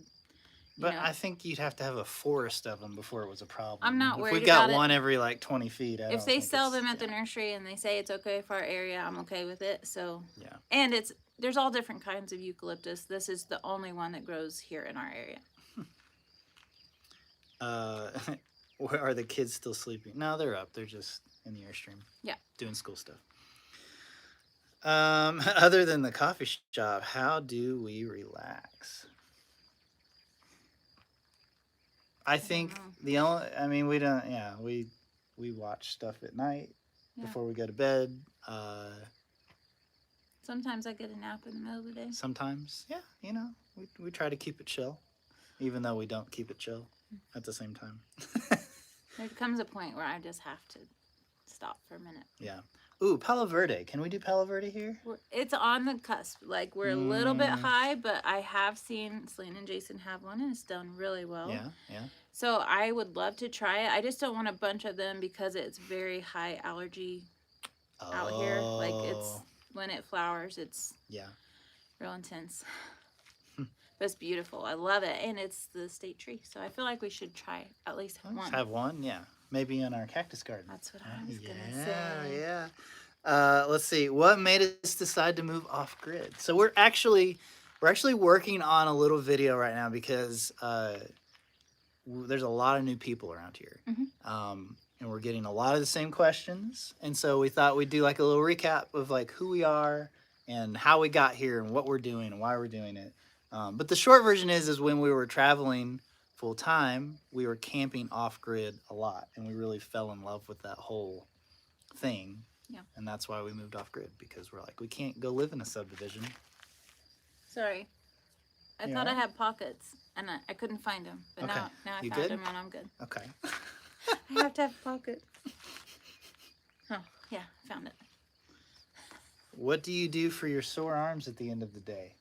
But I think you'd have to have a forest of them before it was a problem. I'm not worried about it. If we got one every like 20 feet, if they sell them at the nursery and they say it's okay for our area, I'm okay with it. So yeah, and there's all different kinds of eucalyptus. This is the only one that grows here in our area. Are the kids still sleeping? No, they're up. They're just in the Airstream. Yeah, doing school stuff. Other than the coffee shop, how do we relax? I think we don't. Yeah, we watch stuff at night before we go to bed. Sometimes I get a nap in the middle of the day. Sometimes, yeah, we try to keep it chill, even though we don't keep it chill at the same time. There comes a point where I just have to stop for a minute. Yeah. Ooh, Palo Verde. Can we do Palo Verde here? It's on the cusp. Like, we're a little bit high, but I have seen Selena and Jason have one, and it's done really well. Yeah, yeah. So I would love to try it. I just don't want a bunch of them because it's very high allergy out here. Like, it's when it flowers, it's real intense. But it's beautiful. I love it. And it's the state tree. So I feel like we should try at least one. Have one, yeah. Maybe in our cactus garden. That's what I was going to say. Yeah. Let's see. What made us decide to move off grid? So we're actually working on a little video right now because there's a lot of new people around here. And we're getting a lot of the same questions. And so we thought we'd do like a little recap of like who we are and how we got here and what we're doing and why we're doing it. But the short version is when we were traveling full time, we were camping off grid a lot, and we really fell in love with that whole thing. Yeah. And that's why we moved off grid, because we're like, we can't go live in a subdivision. Sorry. I You thought I alright? had pockets, and I couldn't find them. But Okay. now I You found good? them, and I'm good. Okay. I have to have pockets. Oh, yeah, found it. What do you do for your sore arms at the end of the day?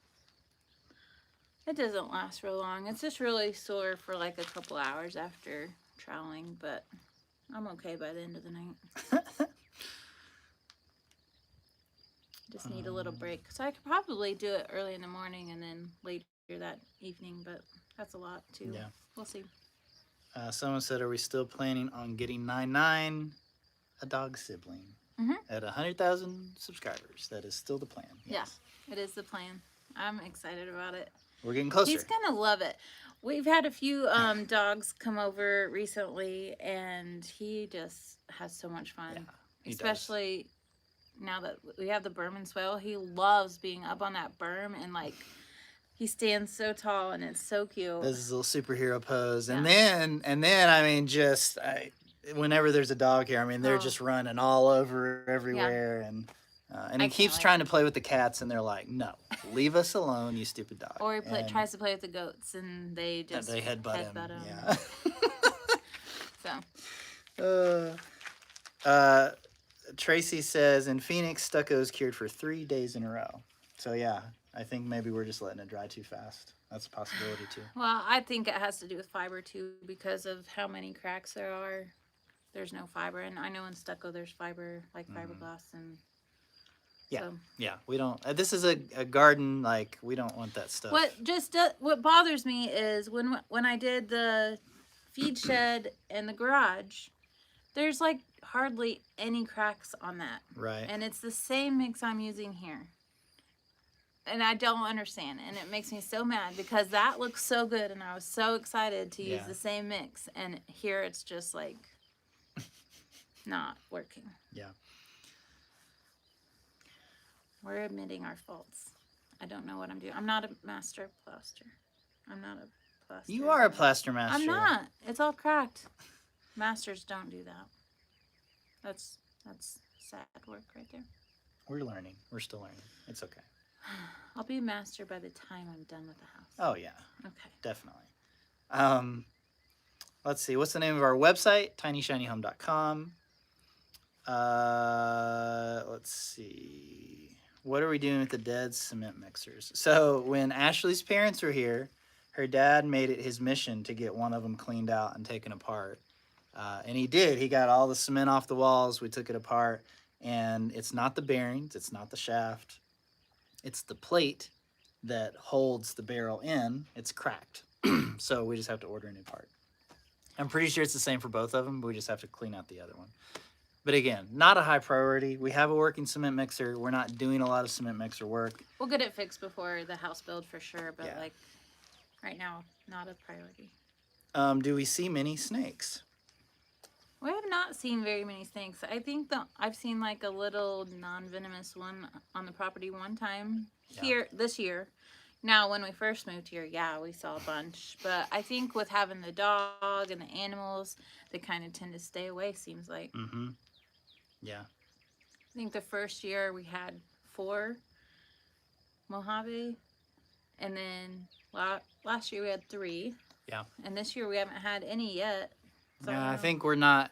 It doesn't last real long. It's just really sore for like a couple hours after troweling, but I'm okay by the end of the night. Just need a little break. So I could probably do it early in the morning and then later that evening, but that's a lot too. Yeah. We'll see. Someone said, are we still planning on getting 99 a dog sibling at 100,000 subscribers? That is still the plan. Yes. Yeah, it is the plan. I'm excited about it. We're getting closer. He's gonna love it. We've had a few dogs come over recently, and he just has so much fun. Yeah, especially now that we have the Berm and swale. He loves being up on that berm, and like he stands so tall, and it's so cute. This is a little superhero pose, and then I mean, just whenever there's a dog here, I mean, they're just running all over everywhere, and he keeps trying to play with the cats, and they're like, "No, leave us alone, you stupid dog." Or he tries to play with the goats, and they just headbutt him. Yeah. So. Tracy says, in Phoenix, stucco is cured for 3 days in a row. So yeah, I think maybe we're just letting it dry too fast. That's a possibility too. Well, I think it has to do with fiber too, because of how many cracks there are. There's no fiber, and I know in stucco there's fiber, like fiberglass, and yeah, we don't. This is a garden, like we don't want that stuff. What bothers me is when I did the feed shed and the garage, there's like hardly any cracks on that. Right. And it's the same mix I'm using here. And I don't understand. And it makes me so mad because that looks so good and I was so excited to use the same mix. And here it's just like not working. Yeah. We're admitting our faults. I don't know what I'm doing. I'm not a master plaster. I'm not a plaster. You are a plaster master. I'm not. It's all cracked. Masters don't do that. That's sad work right there. We're learning. We're still learning. It's okay. I'll be a master by the time I'm done with the house. Oh yeah. Okay. Definitely. Let's see. What's the name of our website? tinyshinyhome.com. Let's see. What are we doing with the dead cement mixers? So when Ashley's parents were here, her dad made it his mission to get one of them cleaned out and taken apart. And he did. He got all the cement off the walls. We took it apart. And it's not the bearings. It's not the shaft. It's the plate that holds the barrel in. It's cracked. So we just have to order a new part. I'm pretty sure it's the same for both of them, but we just have to clean out the other one. But again, not a high priority. We have a working cement mixer. We're not doing a lot of cement mixer work. We'll get it fixed before the house build for sure, but like right now, not a priority. Do we see many snakes? We have not seen very many snakes. I think I've seen like a little non-venomous one on the property one time here this year. Now, when we first moved here, we saw a bunch. But I think with having the dog and the animals, they kind of tend to stay away, seems like. Mm-hmm. Yeah. I think the first year we had 4 Mojave. And then last year we had 3. Yeah. And this year we haven't had any yet. So yeah, I think we're not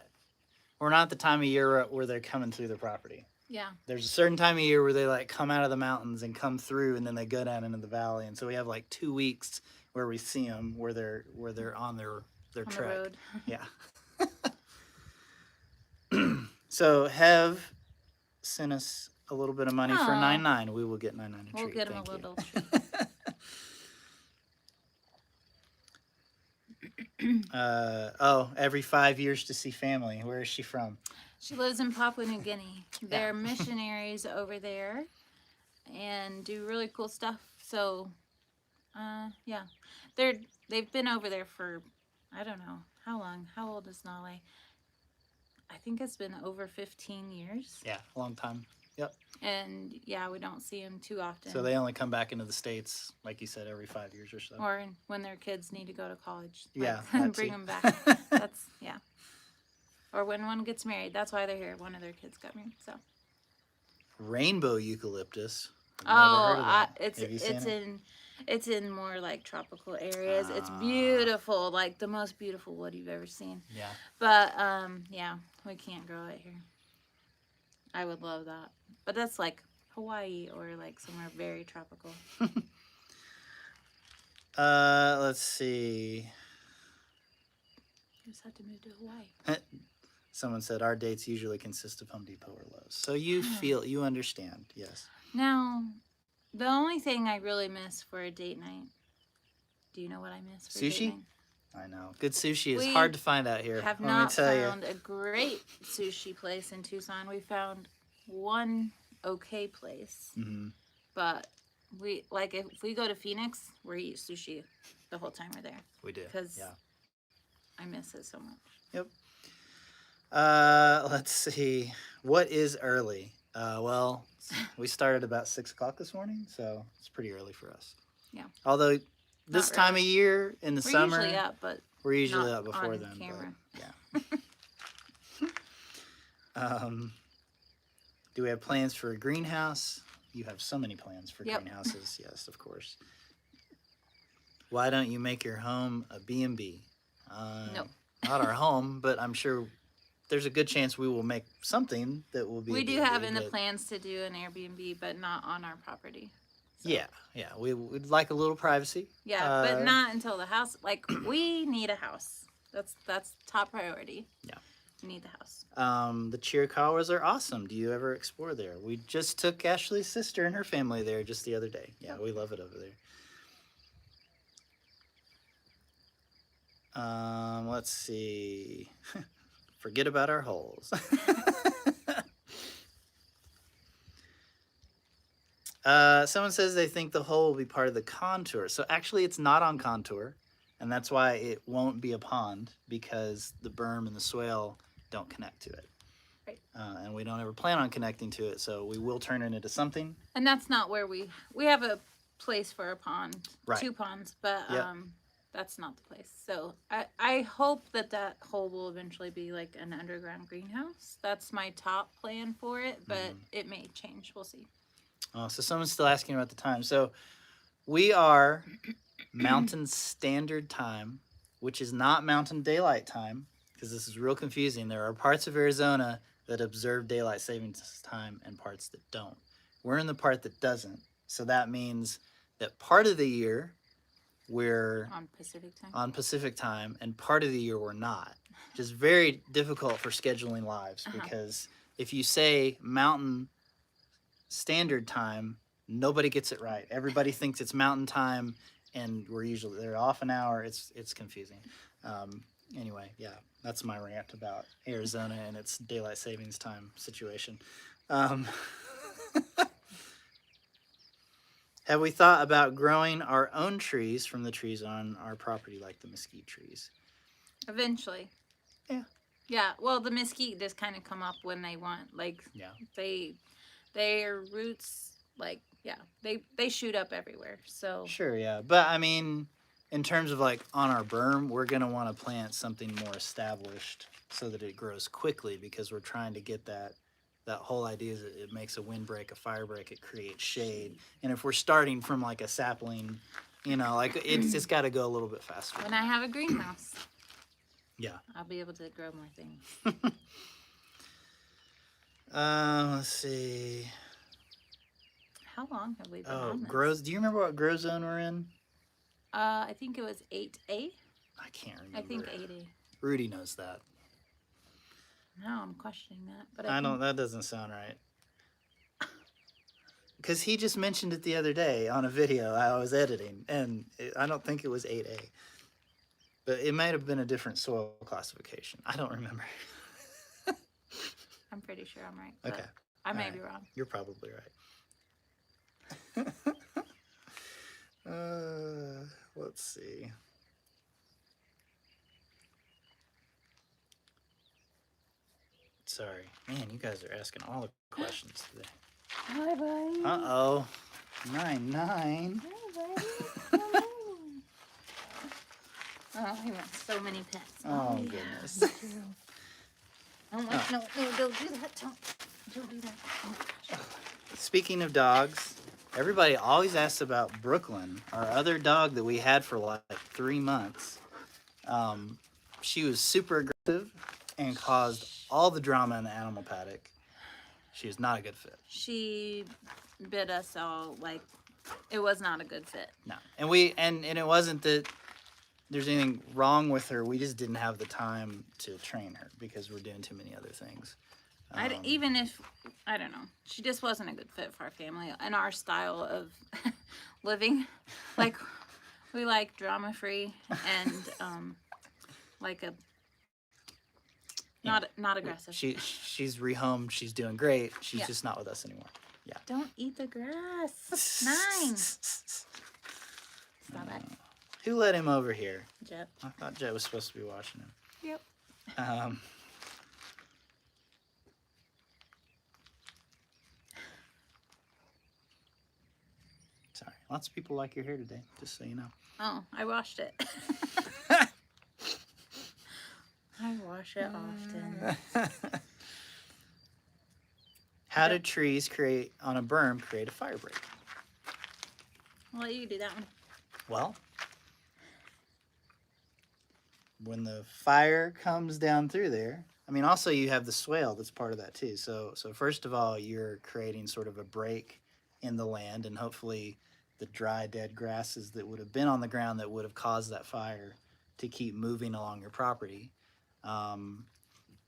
the time of year where they're coming through the property. Yeah. There's a certain time of year where they like come out of the mountains and come through, and then they go down into the valley, and so we have like 2 weeks where we see them where they're on their trek. The road. Yeah. So Hev sent us a little bit of money for 99. We will get 99 a treat. We'll get him Thank a you. little treat. Every 5 years to see family. Where is she from? She lives in Papua New Guinea. They're missionaries over there and do really cool stuff. So, they've been over there for, I don't know, how long? How old is Nale? I think it's been over 15 years. Yeah, a long time. Yep. And we don't see them too often. So they only come back into the States, like you said, every 5 years or so. Or when their kids need to go to college. Yeah. Bring them back. That's, Or when one gets married. That's why they're here. One of their kids got married. So. rainbow eucalyptus. I've never heard of that. Have you seen it's it? it's in more like tropical areas. It's Ah. beautiful, like the most beautiful wood you've ever seen. Yeah. But yeah, we can't grow it here. I would love that, but that's like Hawaii or like somewhere very tropical. Let's see. You just have to move to Hawaii. Someone said our dates usually consist of Home Depot or Lowe's. So you understand, yes. Now, the only thing I really miss for a date night. Do you know what I miss for a date Sushi? night? I know. Good sushi is We hard to find out here. Have Let not me tell found a great sushi place in Tucson. We found one okay place, Mm-hmm. but we like if we go to Phoenix, we eat sushi the whole time we're there. We do. Because Yeah. I miss it so much. Yep. Let's see. What is early? Well, we started about 6 o'clock this morning, so it's pretty early for us. Yeah. Although this Not time early. of year in the We're summer, usually up, but we're usually not up before on then. camera. But, yeah. Do we have plans for a greenhouse? You have so many plans for greenhouses. Yes, of course. Why don't you make your home a B&B? No. Not our home, but I'm sure there's a good chance we will make something that will be. We a do B&B, have in the plans to do an Airbnb, but not on our property. So. Yeah, we'd like a little privacy. Yeah, but not until the house. Like we need a house. That's top priority. Yeah, we need the house. The Chiricahuas are awesome. Do you ever explore there? We just took Ashley's sister and her family there just the other day. Yeah, we love it over there. Let's see. Forget about our holes. Someone says they think the hole will be part of the contour. So actually it's not on contour, and that's why it won't be a pond, because the berm and the swale don't connect to it. Right. And we don't ever plan on connecting to it, so we will turn it into something. And that's not where we have a place for a pond, right. 2 ponds, but that's not the place. So I hope that hole will eventually be like an underground greenhouse. That's my top plan for it, but it may change. We'll see. Oh, so someone's still asking about the time. So we are Mountain Standard Time, which is not Mountain Daylight Time, because this is real confusing. There are parts of Arizona that observe daylight savings time and parts that don't. We're in the part that doesn't. So that means that part of the year we're on Pacific time. On Pacific time, and part of the year we're not. Which is very difficult for scheduling lives, because if you say Mountain Standard Time, nobody gets it right. Everybody thinks it's Mountain Time, and they're off an hour. It's confusing. Anyway, yeah, that's my rant about Arizona and its daylight savings time situation. Have we thought about growing our own trees from the trees on our property, like the mesquite trees? Eventually. Yeah. Yeah. Well, the mesquite just kind of come up when they want. Like, their roots, like, they shoot up everywhere. So. Sure, yeah. But, I mean, in terms of, like, on our berm, we're going to want to plant something more established so that it grows quickly, because we're trying to get that whole idea is that it makes a windbreak, a fire break, it creates shade. And if we're starting from like a sapling, like it's got to go a little bit faster. When I have a greenhouse, I'll be able to grow more things. Let's see. How long have we been on this? Do you remember what grow zone we're in? I think it was 8A. I can't remember. I think 8A. Rudy knows that. No, I'm questioning that. But that doesn't sound right. Because he just mentioned it the other day on a video I was editing, and I don't think it was 8A. But it might have been a different soil classification. I don't remember. I'm pretty sure I'm right. Okay. I may be wrong. You're probably right. Let's see. Sorry. Man, you guys are asking all the questions today. Hi, buddy. Uh-oh. 9. Hi, buddy. Oh, he wants so many pets. Oh, goodness. Oh, no, don't do that. Don't do that. Oh, gosh. speaking of dogs, everybody always asks about Brooklyn, our other dog that we had for like 3 months. Um, she was super aggressive and caused all the drama in the animal paddock. She was not a good fit. She bit us all. Like, it was not a good fit. No, and it wasn't that there's anything wrong with her. We just didn't have the time to train her because we're doing too many other things. Even if, I don't know, she just wasn't a good fit for our family and our style of living. Like, we like drama free and like a not aggressive. She's rehomed. She's doing great. She's just not with us anymore. Yeah. Don't eat the grass. 9. Stop it. Who let him over here? Jet. I thought Jet was supposed to be watching him. Yep. Sorry. Lots of people like your hair today, just so you know. Oh, I washed it. I wash it often. How do trees on a berm create a fire break? I'll let you do that one. Well, when the fire comes down through there, I mean, also you have the swale that's part of that too. So first of all, you're creating sort of a break in the land, and hopefully the dry, dead grasses that would have been on the ground that would have caused that fire to keep moving along your property.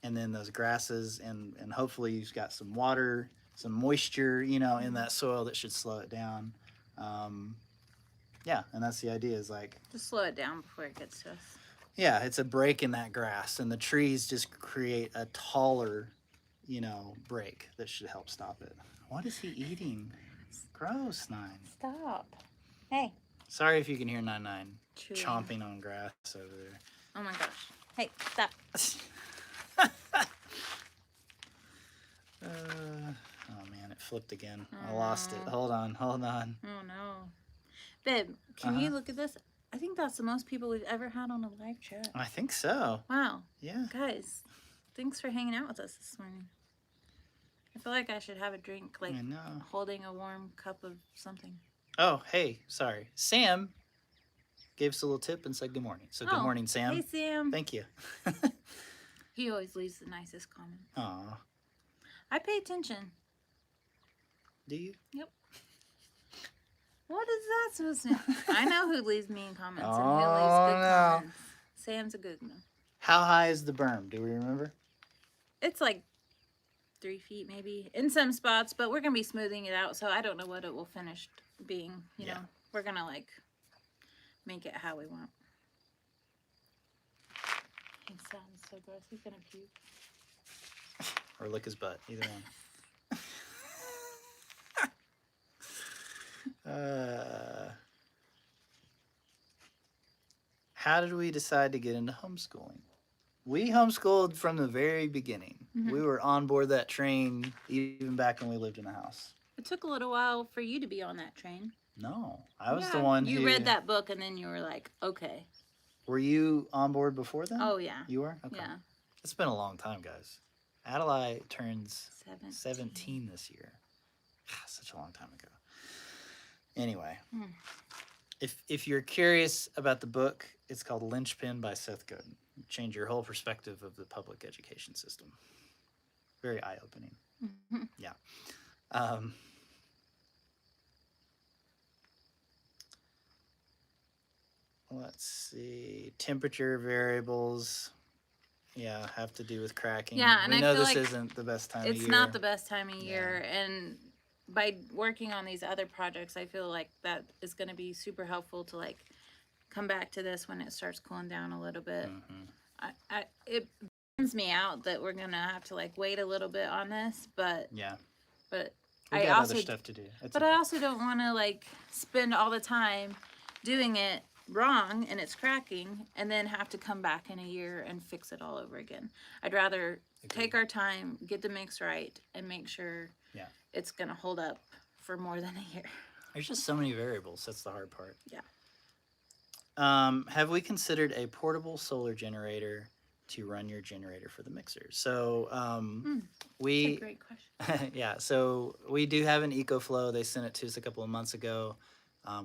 And then those grasses, and hopefully you've got some water, some moisture, in that soil that should slow it down. Yeah, and that's the idea, is like... Just slow it down before it gets to us. Yeah, it's a break in that grass, and the trees just create a taller, break that should help stop it. What is he eating? Gross, 9. Stop. Hey. Sorry if you can hear 9 Chewing. chomping on grass over there. Oh my gosh. Hey, stop. Oh man, it flipped again. I lost it. Hold on. Oh no. Babe, can you look at this? I think that's the most people we've ever had on a live chat. I think so. Wow. Yeah. Guys, thanks for hanging out with us this morning. I feel like I should have a drink, like holding a warm cup of something. Oh, hey, sorry. Sam gave us a little tip and said good morning. So good morning, Sam. Hey, Sam. Thank you. He always leaves the nicest comment. Aw. I pay attention. Do you? Yep. What is that supposed to mean? I know who leaves mean comments and who leaves good comments. Sam's a good one. How high is the berm? Do we remember? It's like 3 feet maybe in some spots, but we're going to be smoothing it out, so I don't know what it will finish being. You know, we're going to like make it how we want. He sounds so gross. He's going to puke. Or lick his butt. Either one. How did we decide to get into homeschooling? We homeschooled from the very beginning. Mm-hmm. We were on board that train even back when we lived in a house. It took a little while for you to be on that train. No, I was the one who... You read that book and then you were like, okay. Were you on board before then? Oh, yeah. You were? Okay. Yeah. It's been a long time, guys. Adelaide turns 17 this year. Such a long time ago. Anyway, if you're curious about the book, it's called Lynchpin by Seth Godin. Change your whole perspective of the public education system. Very eye-opening. Mm-hmm. Yeah. Let's see. Temperature variables. Yeah, have to do with cracking. Yeah, and we I know feel this like isn't the best time of year. It's not the best time of year, and by working on these other projects, I feel like that is going to be super helpful to like come back to this when it starts cooling down a little bit. Mm-hmm. It bums me out that we're going to have to like wait a little bit on this, but we got other stuff to do. I also don't want to like spend all the time doing it wrong and it's cracking and then have to come back in a year and fix it all over again. I'd rather take our time, get the mix right, and make sure it's going to hold up for more than a year. There's just so many variables. That's the hard part. Yeah. Have we considered a portable solar generator to run your generator for the mixer? So That's a we, great question. yeah, so we do have an EcoFlow. They sent it to us a couple of months ago.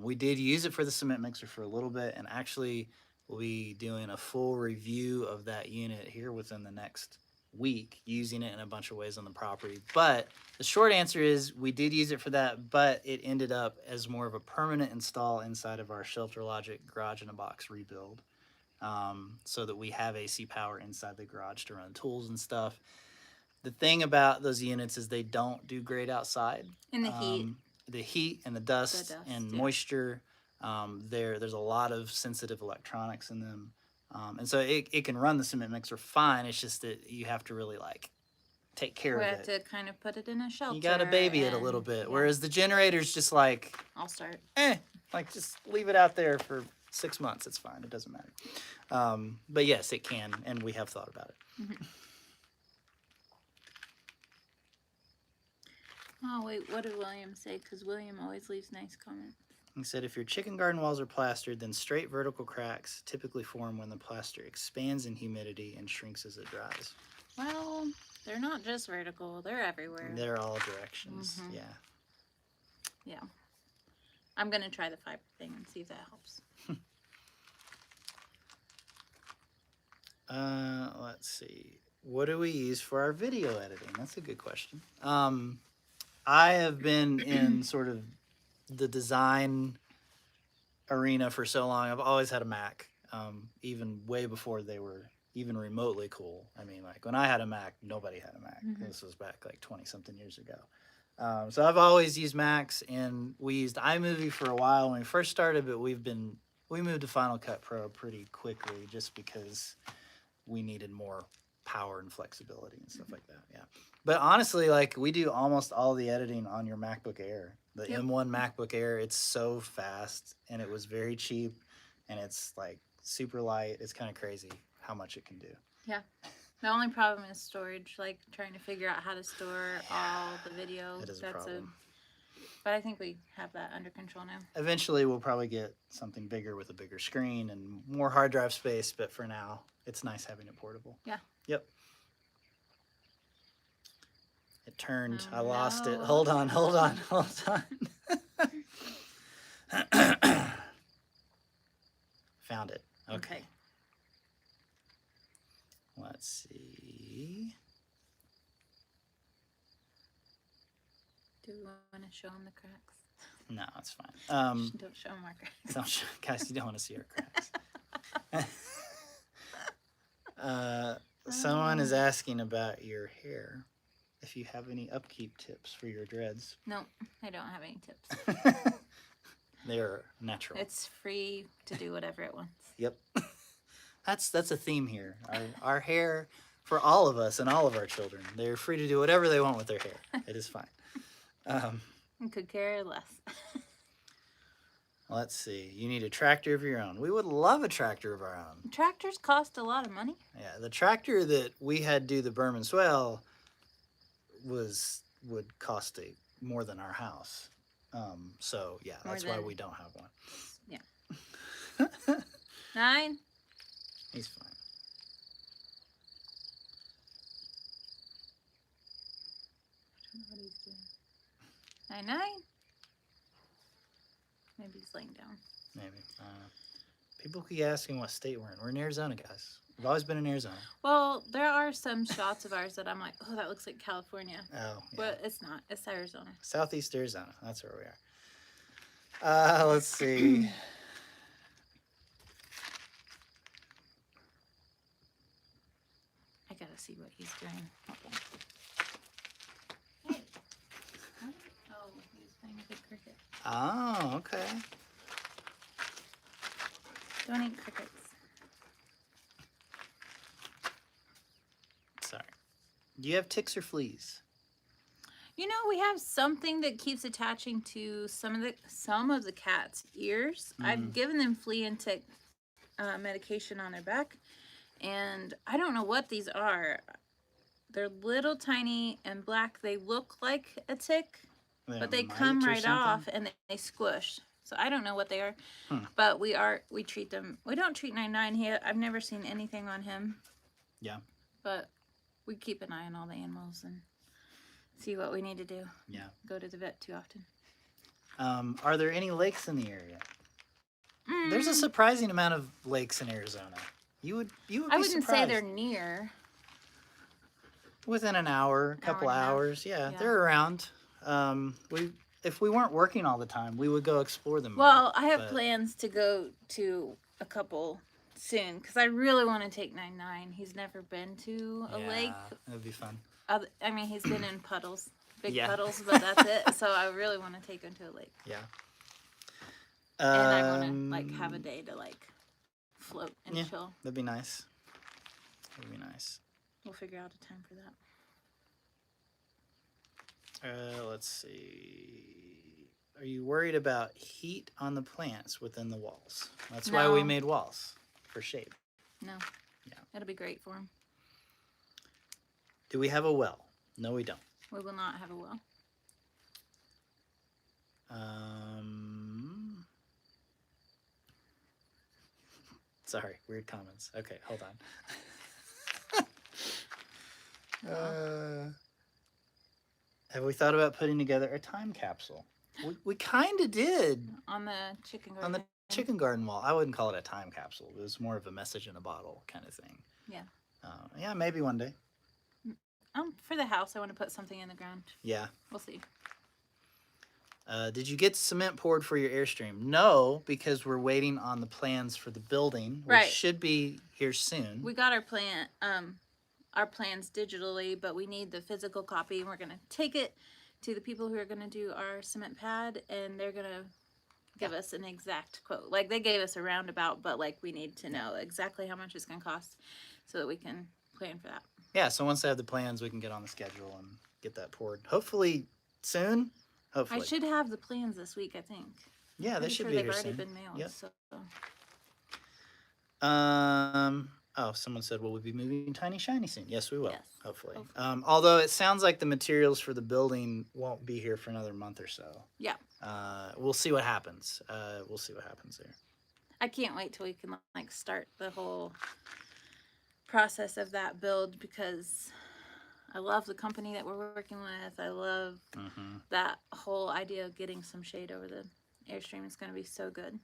We did use it for the cement mixer for a little bit, and actually we'll be doing a full review of that unit here within the next week, using it in a bunch of ways on the property. But the short answer is we did use it for that, but it ended up as more of a permanent install inside of our Shelter Logic garage in a box rebuild, so that we have AC power inside the garage to run tools and stuff. The thing about those units is they don't do great outside. In the heat. The heat and the dust, and yeah. moisture. There's a lot of sensitive electronics in them. And so it can run the cement mixer fine. It's just that you have to really like take care We of have it. to kind of put it in a shelter. You got to baby it a little bit. Whereas the generator's just like, I'll start. like just leave it out there for 6 months. It's fine. It doesn't matter. But yes, it can, and we have thought about it. Mm-hmm. Oh, wait, what did William say? Because William always leaves nice comments. He said, if your chicken garden walls are plastered, then straight vertical cracks typically form when the plaster expands in humidity and shrinks as it dries. Well, they're not just vertical, they're everywhere. They're all directions, yeah. Yeah. I'm going to try the fiber thing and see if that helps. Let's see. What do we use for our video editing? That's a good question. I have been in sort of the design arena for so long. I've always had a Mac, even way before they were even remotely cool. I mean, like when I had a Mac, nobody had a Mac. This was back like 20 something years ago. So I've always used Macs, and we used iMovie for a while when we first started, but we moved to Final Cut Pro pretty quickly just because we needed more power and flexibility and stuff like that. Yeah. But honestly, like we do almost all the editing on your MacBook Air. The M1 MacBook Air, it's so fast, and it was very cheap, and it's like super light. It's kind of crazy how much it can do. Yeah. The only problem is storage, like trying to figure out how to store all the video. It is a problem. But I think we have that under control now. Eventually, we'll probably get something bigger with a bigger screen and more hard drive space, but for now, it's nice having it portable. Yeah. Yep. It turned. Oh, I lost it. no. Hold on. Found it. Okay. Let's see. Do we want to show them the cracks? No, it's fine. Don't show them our cracks. Guys, you don't want to see our cracks. Someone is asking about your hair. If you have any upkeep tips for your dreads. No, I don't have any tips. They're natural. It's free to do whatever it wants. Yep. That's a theme here. Our hair, for all of us and all of our children, they're free to do whatever they want with their hair. It is fine. Could care less. Let's see. You need a tractor of your own. We would love a tractor of our own. Tractors cost a lot of money. Yeah, the tractor that we had do the Berm and swell would cost more than our house. So yeah, that's why we don't have one. Yeah. 9. He's fine. I don't know what he's doing. 9. Maybe he's laying down. Maybe. People keep asking what state we're in. We're in Arizona, guys. We've always been in Arizona. Well, there are some shots of ours that I'm like, oh, that looks like California. Oh, yeah. But it's not. It's Arizona. Southeast Arizona. That's where we are. Let's see. I gotta see what he's doing. Okay. Hey. What? Oh, he's playing a big cricket. Oh, okay. Don't eat crickets. Sorry. Do you have ticks or fleas? You know, we have something that keeps attaching to some of the cat's ears. I've given them flea and tick medication on their back, and I don't know what these are. They're little, tiny, and black. They look like a tick, but they come right off and they squish. So I don't know what they are, but we treat them. We don't treat 99. I've never seen anything on him. Yeah. But we keep an eye on all the animals and see what we need to do. Yeah. Go to the vet too often. Are there any lakes in the area? There's a Mm, surprising amount of lakes in Arizona. You would I be wouldn't say surprised. they're near. Within an hour, Hour couple and a half. hours. Yeah, Yeah. they're around. We if we weren't working all the time, we would go explore them. Well, more, I have but- plans to go to a couple soon because I really want to take 99. He's never been to a lake. That'd be fun. I mean, he's been in puddles, big Yeah. puddles, but that's it. So I really want to take him to a lake. Yeah. And I want to like have a day to like float and Yeah. chill. That'd be nice. That'd be nice. We'll figure out a time for that. Let's see. Are you worried about heat on the plants within the walls? That's why we No. made walls for shade. No. Yeah. It'll be great for him. Do we have a well? No, we don't. We will not have a well. Sorry, weird comments. Okay, hold on. Have we thought about putting together a time capsule? We kind of did On the chicken garden. on the chicken garden wall. I wouldn't call it a time capsule. It was more of a message in a bottle kind of thing. Yeah. Yeah, maybe one day. For the house, I want to put something in the ground. Yeah. We'll see. Did you get cement poured for your Airstream? No, because we're waiting on the plans for the building, which Right. should be here soon. We got our plans digitally, but we need the physical copy, and we're gonna take it to the people who are gonna do our cement pad, and they're gonna give us an exact quote. Like they gave us a roundabout, but like we need to know exactly how much it's gonna cost so that we can plan for that. Yeah, so once I have the plans, we can get on the schedule and get that poured. Hopefully soon. Hopefully. I should have the plans this week, I think. Yeah, they Pretty should sure be they've here already soon. been mailed. Yep. So Oh, someone said, will we be moving Tiny Shiny soon? Yes, we will. Yes, Hopefully. hopefully. Although it sounds like the materials for the building won't be here for another month or so. yeah, We'll see what happens. We'll see what happens there. I can't wait till we can like start the whole process of that build because I love the company that we're working with. I love that whole idea of getting some shade over the Airstream. Is going to be so good.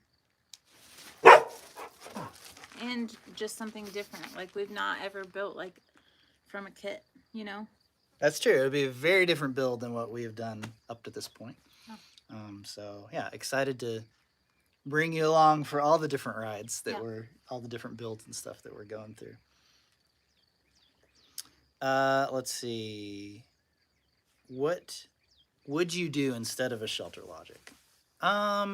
And just something different. Like we've not ever built like from a kit, you know? That's true. It'll be a very different build than what we have done up to this point. Oh. So yeah, excited to bring you along for all the different rides that Yeah. all the different builds and stuff that we're going through. Let's see. What would you do instead of a shelter logic? A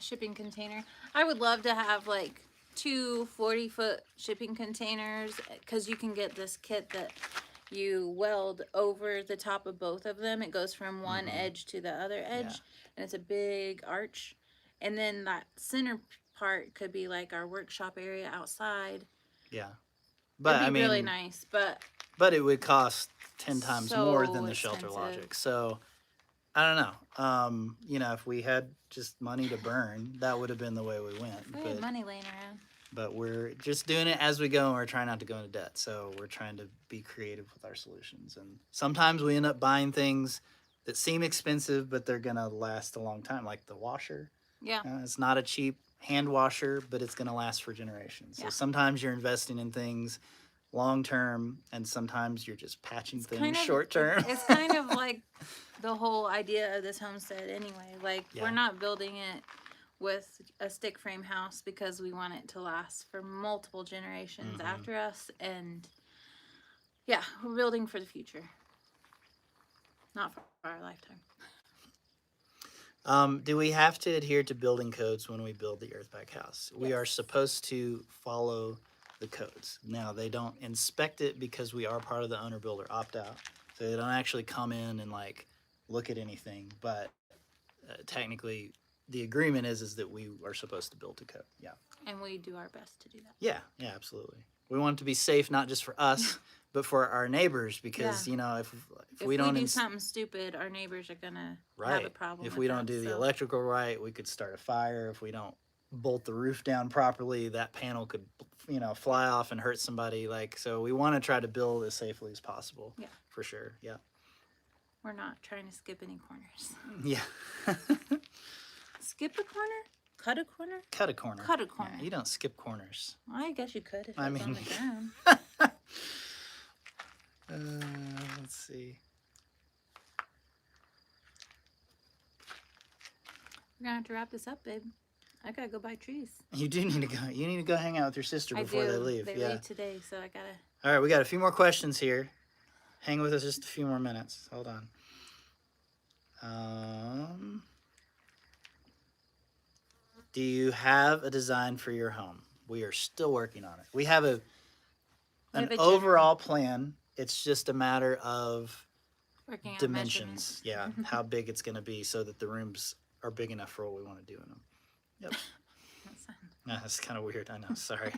shipping container. I would love to have like 2 40-foot shipping containers because you can get this kit that you weld over the top of both of them. It goes from one edge to the other edge, and it's a big arch. And then that center part could be like our workshop area outside. Yeah, but It'd be I mean, really nice. but it would cost 10 times more than So the shelter expensive. logic. So I don't know. You know, if we had just money to burn, that would have been the way we went. We had money laying around. But we're just doing it as we go, and we're trying not to go into debt. So we're trying to be creative with our solutions. And sometimes we end up buying things that seem expensive, but they're gonna last a long time, like the washer. Yeah. It's not a cheap hand washer, but it's gonna last for generations. So Yeah. sometimes you're investing in things long term, and sometimes you're just patching things kind of- short term. It's kind of like the whole idea of this homestead anyway. Like Yeah. we're not building it with a stick frame house because we want it to last for multiple generations after us, and yeah, we're building for the future, not for our lifetime. Do we have to adhere to building codes when we build the earthback house? We are Yes. supposed to follow the codes. Now, they don't inspect it because we are part of the owner builder opt out. So they don't actually come in and like look at anything, but technically the agreement is that we are supposed to build to code. Yeah. And we do our best to do that. Yeah, absolutely. We want it to be safe not just for us, but for our neighbors because, Yeah. you know, if If we don't do something stupid, our neighbors are gonna have a right. problem. If with we don't that, do the so- electrical right, we could start a fire. If we don't bolt the roof down properly, that panel could you know, fly off and hurt somebody. Like, so we want to try to build as safely as possible. Yeah. For sure. Yeah. We're not trying to skip any corners. Yeah. Skip a corner? Cut a corner? Cut a corner. Cut a corner. Yeah, you don't skip corners. Well, I guess you could if I it was mean, on the ground. Let's see. We're gonna have to wrap this up, babe. I gotta go buy trees. You do need to go. You need to go hang out with your sister before they leave. They leave today, so I gotta. All right, we got a few more questions here. Hang with us just a few more minutes. Hold on. Do you have a design for your home? We are still working on it. We have an overall plan. It's just a matter of dimensions. Yeah, how big it's going to be so that the rooms are big enough for what we want to do in them. Yep. That's kind of weird. I know. Sorry.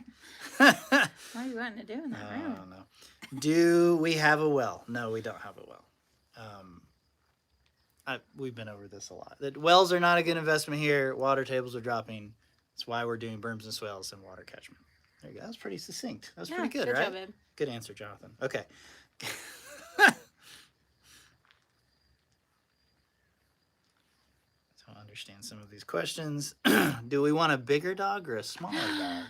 What are you wanting to do in that room? I don't know. Do we have a well? No, we don't have a well. We've been over this a lot. That wells are not a good investment here. Water tables are dropping. That's why we're doing berms and swales and water catchment. There you go. That was pretty succinct. That was pretty good, right? Job, babe. Good answer, Jonathan. Okay. Don't understand some of these questions. Do we want a bigger dog or a smaller dog?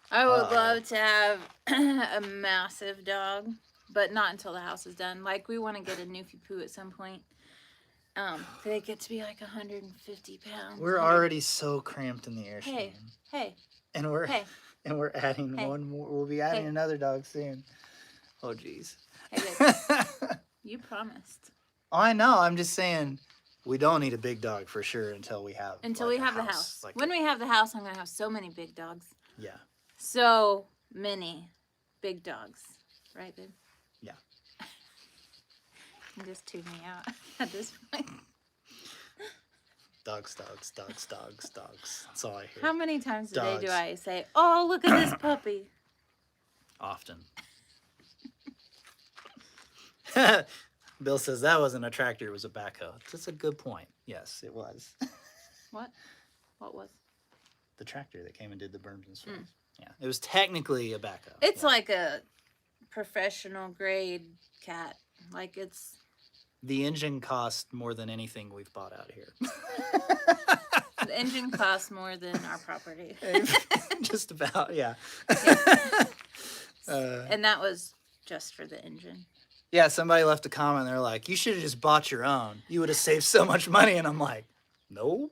I would love to have a massive dog, but not until the house is done. Like, we want to get a Newfie Poo at some point. They get to be like 150 pounds. We're already so cramped in the Airstream. Hey. And we're adding one more. We'll be adding another dog soon. Oh, geez. Hey, babe. You promised. Oh, I know. I'm just saying we don't need a big dog for sure until we have the house. Like when we have the house, I'm gonna have so many big dogs. Yeah. So many big dogs, right, babe? Yeah. You just tune me out at this point. Dogs. That's all I hear. How many times a day do I say, "Oh, look at this puppy"? Often. Bill says that wasn't a tractor, it was a backhoe. That's a good point. Yes, it was. What? What was? The tractor that came and did the berms and swales. Yeah, it was technically a backhoe. It's like a professional grade cat. Like, it's... The engine cost more than anything we've bought out here. The engine costs more than our property. Just about, yeah. And that was just for the engine. Yeah, somebody left a comment. They're like, you should have just bought your own. You would have saved so much money. And I'm like, no.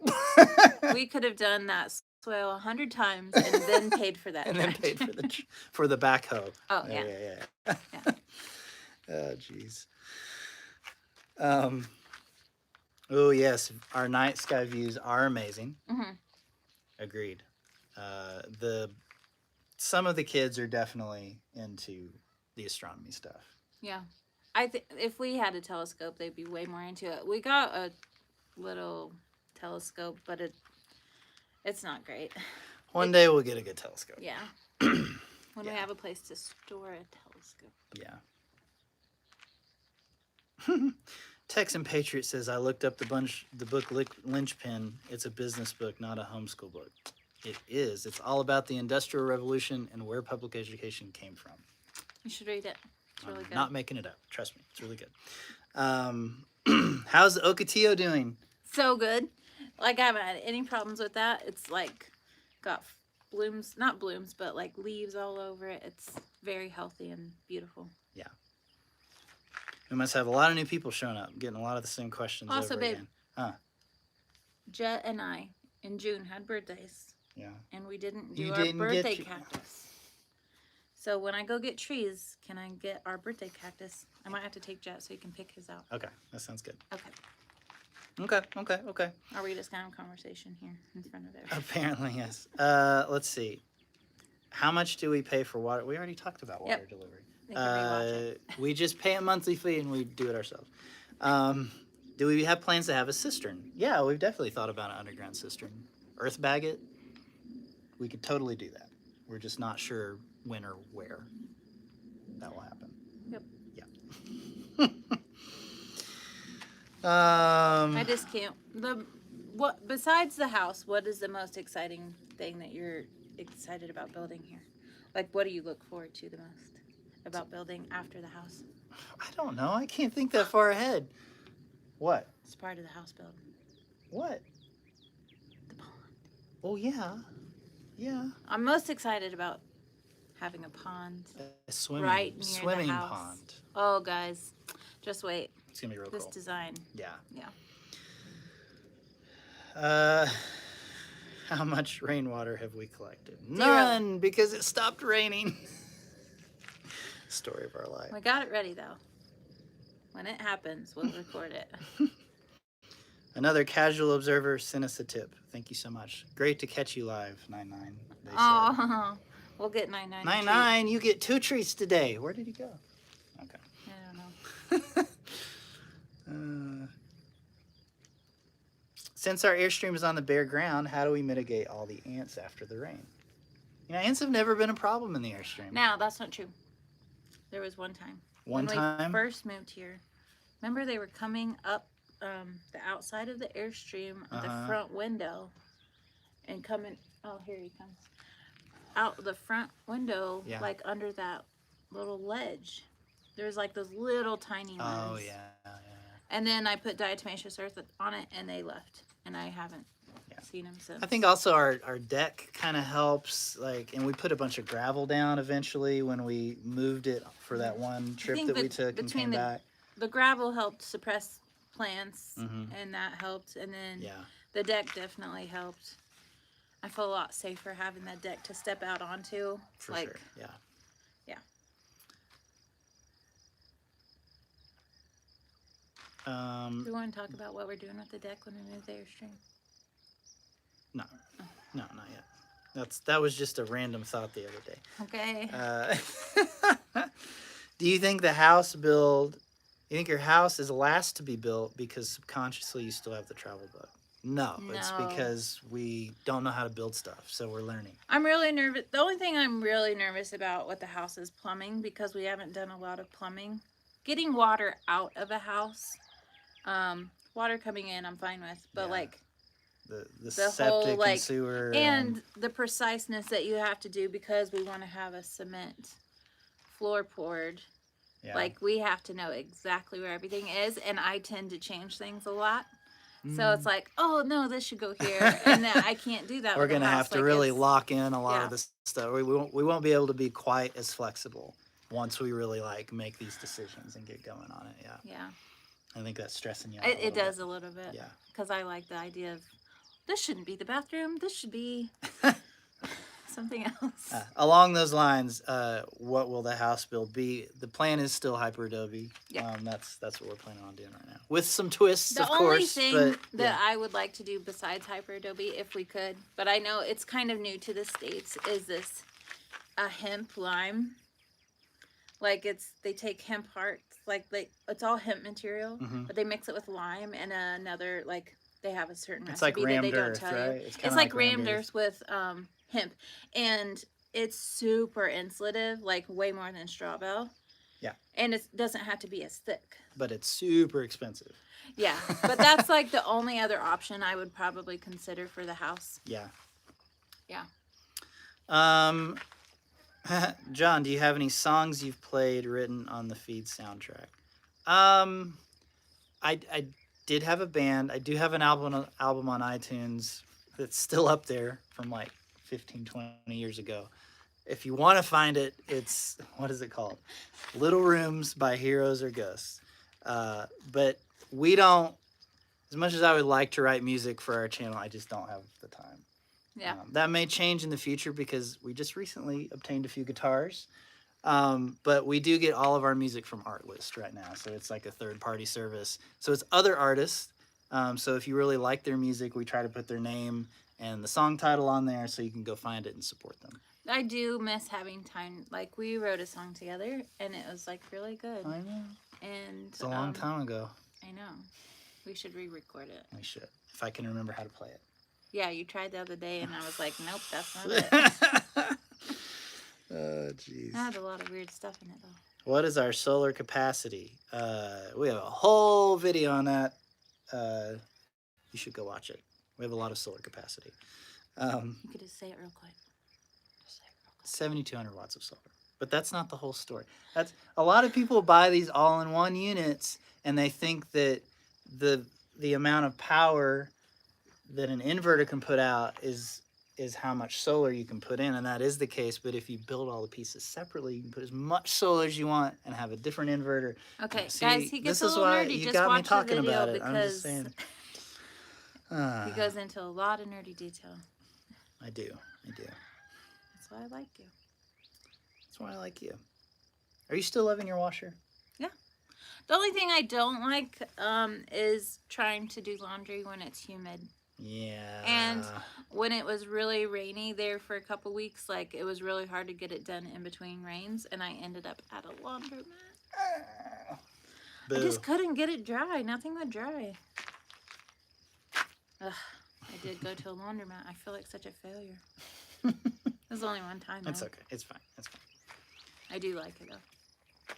We could have done that swale 100 times and then paid for that. And then paid for the backhoe. Oh, yeah. Oh, jeez. Oh, yes. Our night sky views are amazing. Mm-hmm. Agreed. Some of the kids are definitely into the astronomy stuff. Yeah. I think if we had a telescope, they'd be way more into it. We got a little telescope, but it's not great. One day we'll get a good telescope. Yeah. When we have a place to store a telescope. Yeah. Texan Patriot says, I looked up the book Lynchpin. It's a business book, not a homeschool book. It is. It's all about the Industrial Revolution and where public education came from. You should read it. It's really good. Not making it up. Trust me. It's really good. How's the Ocotillo doing? So good. Like, I haven't had any problems with that. It's like got blooms, not blooms, but like leaves all over it. It's very healthy and beautiful. Yeah. We must have a lot of new people showing up, getting a lot of the same questions also, over babe, again. Jet and I in June had birthdays. Yeah. And we didn't do our birthday cactus. So when I go get trees, can I get our birthday cactus? I might have to take Jet so he can pick his out. Okay, that sounds good. Okay. Okay. Are we just gonna have a conversation here in front of everyone? Apparently, yes. Let's see. How much do we pay for water? We already talked about water delivery. They can rewatch it. We just pay a monthly fee and we do it ourselves. Do we have plans to have a cistern? Yeah, we've definitely thought about an underground cistern. Earth bag it. We could totally do that. We're just not sure when or where that will happen. Yep. Yeah. I just can't. Besides the house, what is the most exciting thing that you're excited about building here? Like, what do you look forward to the most about building after the house? I don't know. I can't think that far ahead. What? It's part of the house build. What? The pond. Oh, yeah. Yeah. I'm most excited about having a pond A swimming, right near swimming the house. pond. Oh, guys, just wait. It's going to be real This cool. design. Yeah. Yeah. How much rainwater have we collected? 0. None, because it stopped raining. Story of our life. We got it ready though. When it happens, we'll record it. Another casual observer sent us a tip. Thank you so much. Great to catch you live, 99. They said. Oh, we'll get 99. 99, you get 2 treats today. Where did he go? Okay. I don't know. Since our Airstream is on the bare ground, how do we mitigate all the ants after the rain? You know, ants have never been a problem in the Airstream. Now, that's not true. There was one time. One time? When we first moved here. Remember they were coming up the outside of the Airstream at the front window and coming, oh, here he comes. Out the front window, like under that little ledge. There's like those little tiny ones. Oh, yeah. And then I put diatomaceous earth on it and they left. And I haven't seen them since. I think also our deck kind of helps, like, and we put a bunch of gravel down eventually when we moved it for that one trip that we took and came back. The gravel helped suppress plants and that helped. And then the deck definitely helped. I feel a lot safer having that deck to step out onto. For sure, yeah. Do you want to talk about what we're doing with the deck when we move the Airstream? No. Oh. No, not yet. That was just a random thought the other day. Okay. Do you think you think your house is last to be built because subconsciously you still have the travel bug? No, it's because we don't know how to build stuff, so we're learning. I'm really nervous. The only thing I'm really nervous about with the house is plumbing, because we haven't done a lot of plumbing. Getting water out of a house, water coming in, I'm fine with, but like the septic whole, like, and sewer and the preciseness that you have to do, because we want to have a cement floor poured. Yeah. Like, we have to know exactly where everything is, and I tend to change things a lot. So it's like, oh no, this should go here, and I can't do that. We're gonna have to really lock in a lot of this stuff. We won't be able to be quite as flexible once we really like make these decisions and get going on it. Yeah. I think that's stressing you out. It does a little bit. Yeah. Because I like the idea of, this shouldn't be the bathroom. This should be something else. Along those lines, what will the house build be? The plan is still hyper adobe. Yeah. That's what we're planning on doing right now, with some twists, of course. The only thing that I would like to do besides hyper adobe, if we could, but I know it's kind of new to the States, is this a hemp lime. Like, they take hemp hearts, like it's all hemp material, but they mix it with lime and another, like, they have a certain recipe that they don't tell you. It's like rammed earth with hemp, and it's super insulative, like way more than straw bale. Yeah. And it doesn't have to be as thick. But it's super expensive. Yeah, but that's like the only other option I would probably consider for the house. Yeah. Yeah. John, do you have any songs you've played written on the feed soundtrack? I did have a band. I do have an album on iTunes that's still up there from like 15, 20 years ago. If you want to find it, it's, what is it called? Little Rooms by Heroes or Ghosts. But we don't, as much as I would like to write music for our channel, I just don't have the time. Yeah. That may change in the future because we just recently obtained a few guitars. But we do get all of our music from Artlist right now. So it's like a third-party service. So it's other artists. So if you really like their music, we try to put their name and the song title on there so you can go find it and support them. I do miss having time. Like, we wrote a song together, and it was, like, really good. I know. And it's a long time ago. I know. We should re-record it. We should, if I can remember how to play it. Yeah, you tried the other day, and I was like, nope, that's not it. Oh, jeez. It had a lot of weird stuff in it, though. What is our solar capacity? We have a whole video on that. You should go watch it. We have a lot of solar capacity. You could just say it real quick. Just say it real 7,200 watts of solar. But that's not the whole story. That's a lot of people buy these all-in-one units and they think that the amount of power that an inverter can put out is how much solar you can put in, and that is the case. But if you build all the pieces separately, you can put as much solar as you want and have a different inverter. Okay, See, guys, he gets this a is little why nerdy. you Just got me watch the talking video about it. I'm just because saying. he goes into a lot of nerdy detail. I do. That's why I like you. That's why I like you. Are you still loving your washer? Yeah. The only thing I don't like is trying to do laundry when it's humid. Yeah. And when it was really rainy there for a couple weeks, like it was really hard to get it done in between rains, and I ended up at a laundromat. Boo. I just couldn't get it dry. Nothing would dry. Ugh, I did go to a laundromat. I feel like such a failure. It was only one time. That's though. okay. It's fine. I do like it though.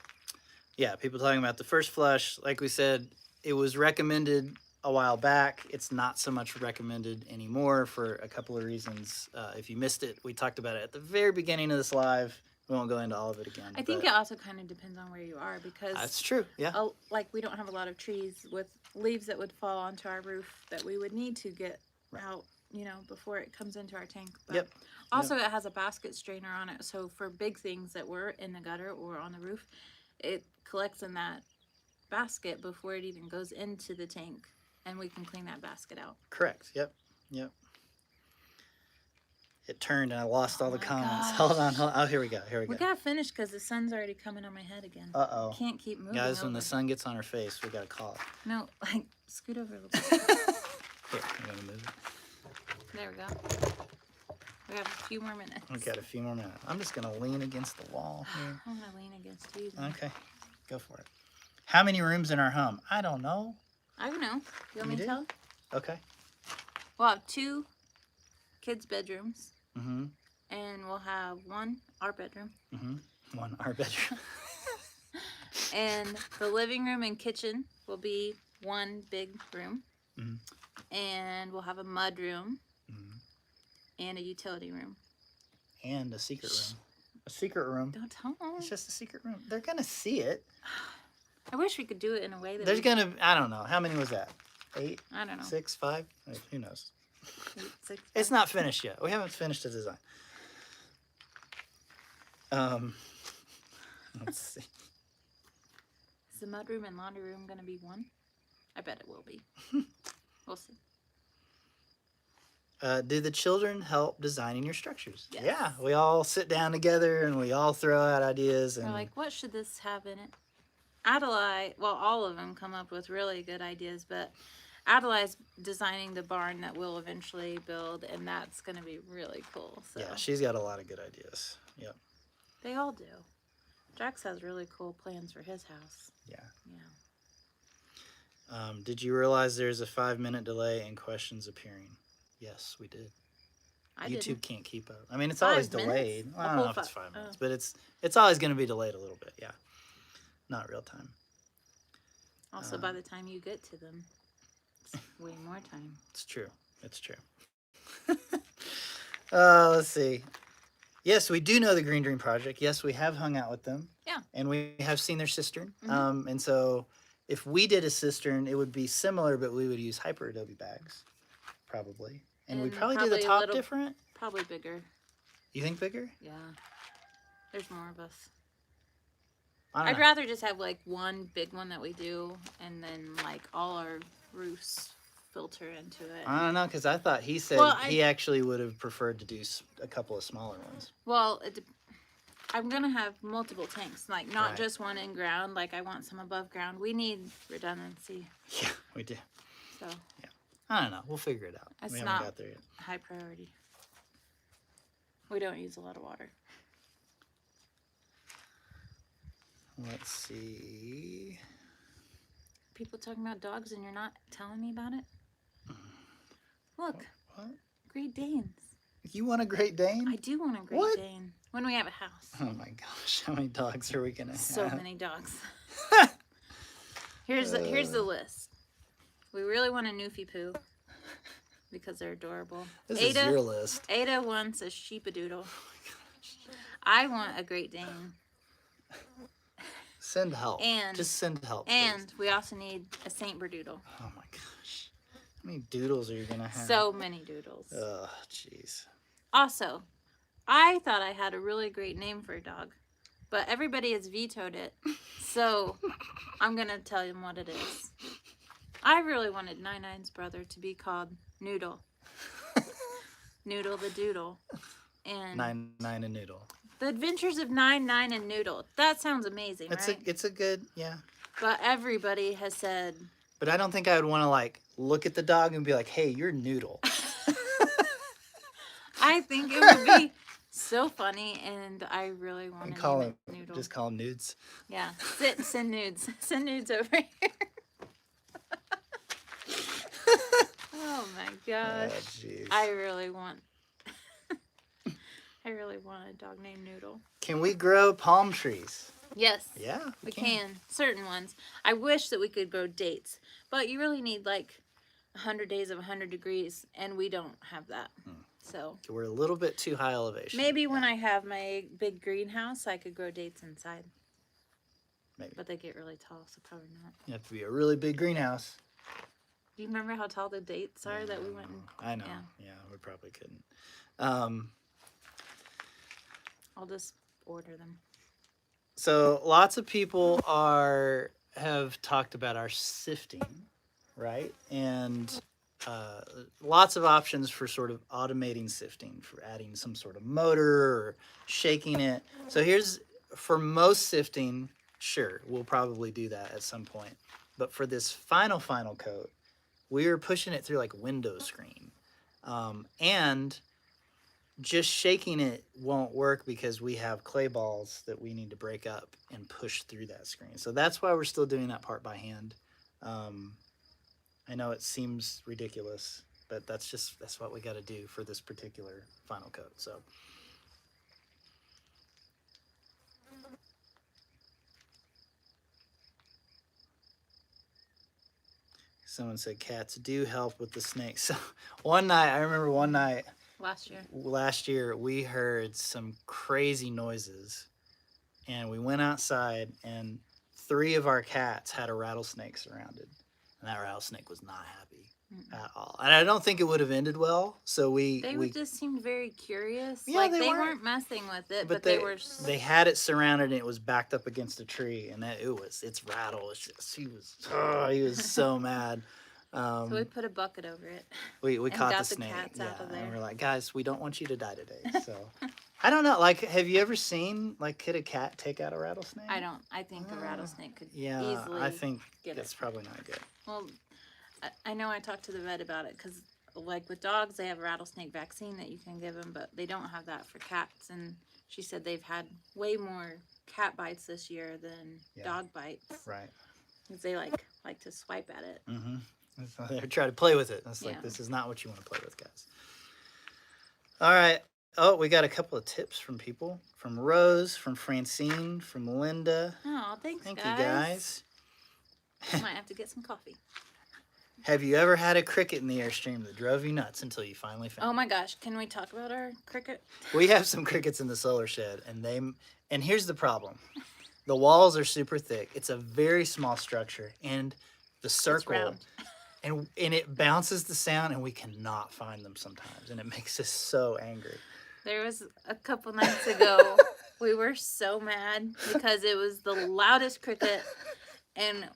Yeah, people talking about the first flush. Like we said, it was recommended a while back. It's not so much recommended anymore for a couple of reasons. If you missed it, we talked about it at the very beginning of this live. We won't go into all of it again. I think it also kind of depends on where you are because that's true. Yeah. Like we don't have a lot of trees with leaves that would fall onto our roof that we would need to get out, before it comes into our tank. But Yep. Also, it has a basket strainer on it, so for big things that were in the gutter or on the roof, it collects in that basket before it even goes into the tank, and we can clean that basket out. Correct. Yep. It turned and I lost all the comments. Gosh. Hold on. Oh, here we go. We gotta finish because the sun's already coming on my head again. Uh-oh. Can't keep moving. Guys, over. when the sun gets on her face, we gotta call it. No, like scoot over a little bit. Here, I'm gonna move it. There we go. We have a few more minutes. We got a few more minutes. I'm just gonna lean against the wall here. I'm gonna lean against you. Then. Okay, go for it. How many rooms in our home? I don't know. I don't know. You want me to tell? Okay. We'll have 2 kids' bedrooms. Mm-hmm. And we'll have 1 our bedroom. Mm-hmm. 1 our bedroom. And the living room and kitchen will be 1 big room. Mm-hmm. And we'll have a mud room. Mm-hmm. And a utility room. And a secret room. A secret room. Don't tell them. It's just a secret room. They're gonna see it. I wish we could do it in a way that There's gonna, I don't know. How many was that? 8? I don't know. 6, 5? Who knows? 8, 6. It's not finished yet. We haven't finished the design. Let's see. Is the mud room and laundry room gonna be 1? I bet it will be. We'll see. Do the children help designing your structures? Yes. Yeah, we all sit down together and we all throw out ideas. And We're like, what should this have in it? Adelaide, well, all of them come up with really good ideas, but Adelaide's designing the barn that we'll eventually build, and that's going to be really cool. So yeah, she's got a lot of good ideas. Yep. they all do. Jax has really cool plans for his house. Yeah. Yeah. Did you realize there's a 5-minute delay in questions appearing? Yes, we did. YouTube didn't. can't keep up. I mean, it's 5 always minutes? delayed. A I don't whole know if it's 5 5 minutes, but it's always going to be delayed a little bit. Yeah. Not real time. Also, by the time you get to them, it's way more time. It's true. It's true. Let's see. Yes, we do know the Green Dream Project. Yes, we have hung out with them. Yeah. And we have seen their cistern. Mhm. And so if we did a cistern, it would be similar, but we would use hyper adobe bags, probably. And we'd And probably do the probably a top little- different. Probably bigger. You think bigger? Yeah. There's more of us. I don't I'd know. rather just have like 1 big one that we do, and then like all our roofs filter into it. I don't know, because I thought he said Well, he actually would have preferred to do a couple of smaller ones. Well, I'm gonna have multiple tanks, like not Right. just 1 in ground. Like I want some above ground. We need redundancy, Yeah, we do. so I don't know. We'll figure it out. It's We haven't not- got there yet. high priority. We don't use a lot of water. Let's see. People talking about dogs, and you're not telling me about it. Look, What? Great Danes. You want a Great Dane? I do want a Great What? Dane when we have a house. Oh my gosh, how many dogs are we gonna have? So many dogs. Here's the list. We really want a Newfie Poo because they're adorable. This is your list. Ada wants a Sheepadoodle. I want a Great Dane. Send help. And just send help. And please. we also need a Saint Berdoodle. Oh my gosh. How many doodles are you gonna have? So many doodles. Oh, jeez. Also, I thought I had a really great name for a dog, but everybody has vetoed it. So I'm gonna tell them what it is. I really wanted Nine-Nine's brother to be called Noodle. Noodle the Doodle. And Nine and Noodle. The Adventures of Nine and Noodle. That sounds amazing, right? It's a good, yeah. But everybody has said. But I don't think I would want to like look at the dog and be like, "Hey, you're Noodle." I think it would be so funny, and I really want to call name him it Noodle. Just call him Nudes. Yeah, send nudes. Send nudes over here. Oh my gosh! Oh, jeez. I really want a dog named Noodle. Can we grow palm trees? Yes. Yeah, we can. Certain ones. I wish that we could grow dates, but you really need like 100 days of 100 degrees, and we don't have that. So we're a little bit too high elevation. Maybe when I have my big greenhouse, I could grow dates inside. Maybe. But they get really tall, so probably not. You have to be a really big greenhouse. Do you remember how tall the dates are that we went in? I know. Yeah, we probably couldn't. I'll just order them. So lots of people have talked about our sifting, right? And lots of options for sort of automating sifting, for adding some sort of motor or shaking it. So for most sifting, sure, we'll probably do that at some point. But for this final coat, we were pushing it through like window screen. And just shaking it won't work because we have clay balls that we need to break up and push through that screen. So that's why we're still doing that part by hand. I know it seems ridiculous, but that's what we got to do for this particular final coat. So someone said cats do help with the snakes. So I remember one night last year we heard some crazy noises, and we went outside, and 3 of our cats had a rattlesnake surrounded, and that rattlesnake was not happy at all. And I don't think it would have ended well. So we just seemed very curious. Yeah, like they weren't messing with it, but they had it surrounded, and it was backed up against a tree, and its rattle. He was so mad. So we put a bucket over it. We caught the snake. And we're like, guys, we don't want you to die today. So I don't know. Like, have you ever seen could a cat take out a rattlesnake? I don't. I think a rattlesnake could easily. Yeah, I think that's probably not good. Well, I know I talked to the vet about it because, like with dogs, they have a rattlesnake vaccine that you can give them, but they don't have that for cats. And she said they've had way more cat bites this year than dog bites. Right. Because they like to swipe at it. Mm-hmm. They try to play with it. That's this is not what you want to play with, guys. All right. Oh, we got a couple of tips from people. From Rose, from Francine, from Linda. Oh, thanks, Thank you, guys. I might have to get some coffee. Have you ever had a cricket in the Airstream that drove you nuts until you finally found it? Oh my gosh, can we talk about our cricket? We have some crickets in the solar shed, and here's the problem. The walls are super thick. It's a very small structure, and the circle, and it bounces the sound, and we cannot find them sometimes, and it makes us so angry. There was a couple nights ago, we were so mad because it was the loudest cricket, and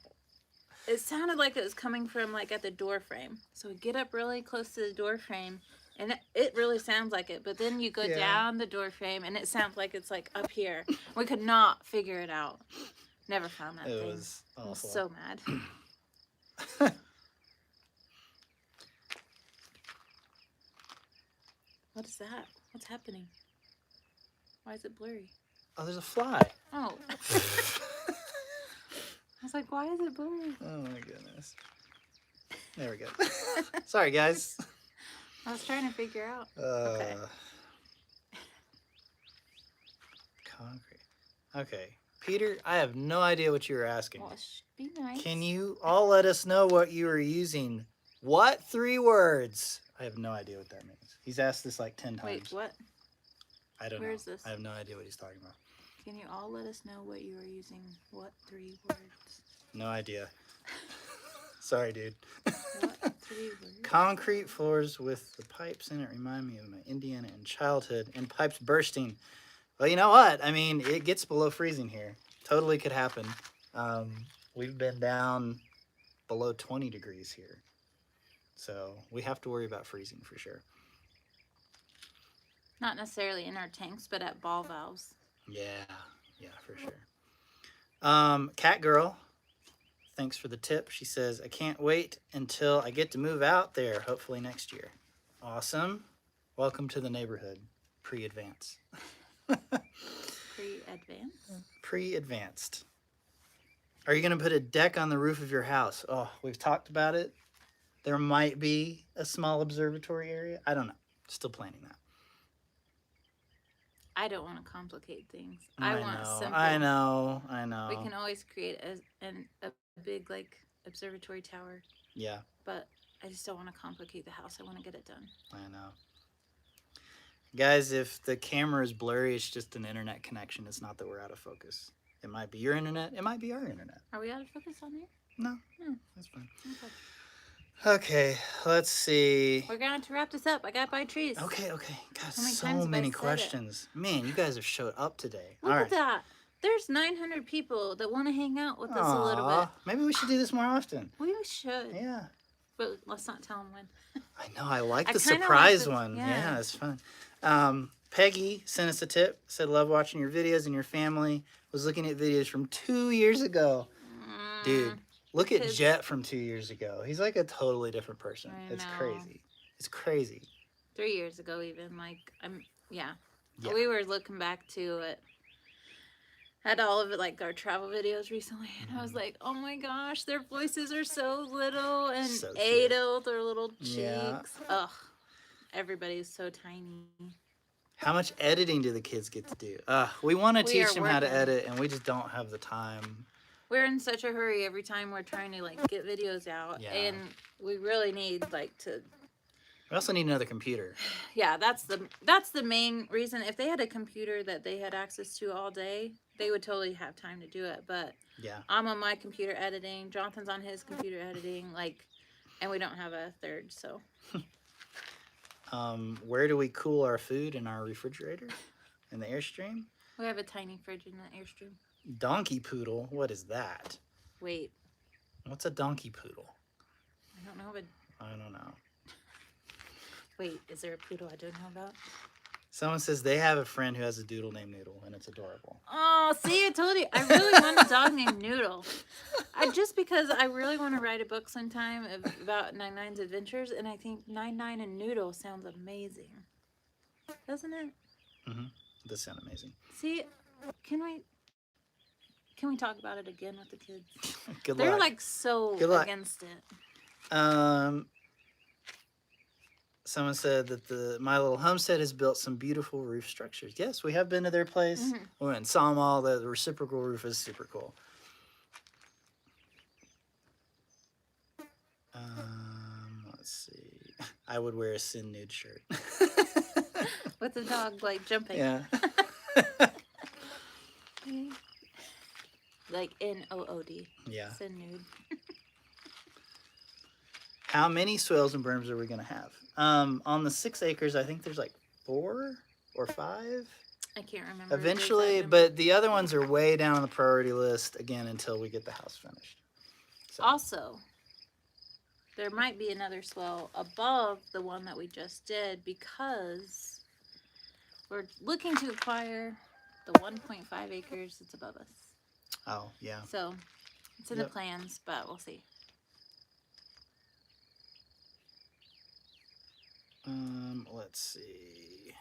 it sounded like it was coming from at the door frame. So we get up really close to the door frame, and it really sounds like it. But then you go down the door frame, and it sounds like it's up here. We could not figure it out. Never found that thing. It was awful. I was so mad. What is that? What's happening? Why is it blurry? Oh, there's a fly. Oh. I was like, why is it blurry? Oh my goodness. There we go. Sorry, guys. I was trying to figure out. Okay. Concrete. Okay. Peter, I have no idea what you were asking. Well, be nice. Can you all let us know what you were using? What 3 words? I have no idea what that means. He's asked this 10 times. Wait, what? I don't Where know. is this? I have no idea what he's talking about. Can you all let us know what you are using? What 3 words? No idea. Sorry, dude. What 3 words? Concrete floors with the pipes in it remind me of my Indiana and childhood, and pipes bursting. Well, you know what? I mean, it gets below freezing here. Totally could happen. We've been down below 20 degrees here. So we have to worry about freezing for sure. Not necessarily in our tanks, but at ball valves. Yeah, for sure. Cat Girl, thanks for the tip. She says, I can't wait until I get to move out there, hopefully next year. Awesome. Welcome to the neighborhood. Pre-advance. Pre-advanced. Are you going to put a deck on the roof of your house? Oh, we've talked about it. There might be a small observatory area. I don't know. Still planning that. I don't want to complicate things. I want simple. I know. We can always create a big like observatory tower. Yeah. But I just don't want to complicate the house. I want to get it done. I know. Guys, if the camera is blurry, it's just an internet connection. It's not that we're out of focus. It might be your internet. It might be our internet. Are we out of focus on here? No. No. That's fine. Okay. Okay, let's see. We're going to wrap this up. I got to buy trees. Okay. God, How many so times have I many said questions. Man, you guys have showed up today. Look All at right. that. There's 900 people that want to hang out with us a little bit. Maybe we should do this more often. We should. Yeah. But let's not tell them when. I know. I like I the kinda surprise like one. yeah. Yeah, it's fun. Peggy sent us a tip. Said, love watching your videos and your family. Was looking at videos from 2 years ago. Dude, look at Jet from 2 years ago. He's like a totally different person. It's crazy. It's crazy. 3 years ago even. Like, yeah. We were looking back to it. Had all of it, like our travel videos recently, and I was like, oh my gosh, their voices are so little, and So Ada, their little cheeks. Yeah. Ugh, everybody's so tiny. How much editing do the kids get to do? We want to teach them how to working. edit, and we just don't have the time. We're in such a hurry every time we're trying to like get videos out, and we really need like to. We also need another computer. Yeah, that's the main reason. If they had a computer that they had access to all day, they would totally have time to do it. But I'm on my computer editing. Jonathan's on his computer editing. Like, and we don't have a third. So. Where do we cool our food in our refrigerator? In the Airstream? We have a tiny fridge in the Airstream. Donkey poodle? What is that? Wait. What's a donkey poodle? I don't know. But I don't know. Wait, is there a poodle I don't know about? Someone says they have a friend who has a doodle named Noodle, and it's adorable. Oh, see, I told you. I really want a dog named Noodle. Just because I really want to write a book sometime about 99's adventures, and I think 99 and Noodle sounds amazing. Doesn't it? Mm-hmm. It does sound amazing. See, can we talk about it again with the kids? Good luck. They're like so against it. Someone said that my little homestead has built some beautiful roof structures. Yes, we have been to their place. Mm-hmm. We went and saw them all. The reciprocal roof is super cool. Let's see. I would wear a Sin Nude shirt. With the dog, like, jumping. Yeah. Like N-O-O-D. Yeah. Sin Nude. How many swales and berms are we going to have? On the 6 acres, I think there's like 4 or 5. I can't remember. Eventually, but the other ones are way down on the priority list, again, until we get the house finished. So. Also, there might be another swale above the one that we just did because we're looking to acquire the 1.5 acres that's above us. Oh, yeah. So, it's in the plans, but we'll see. Let's see.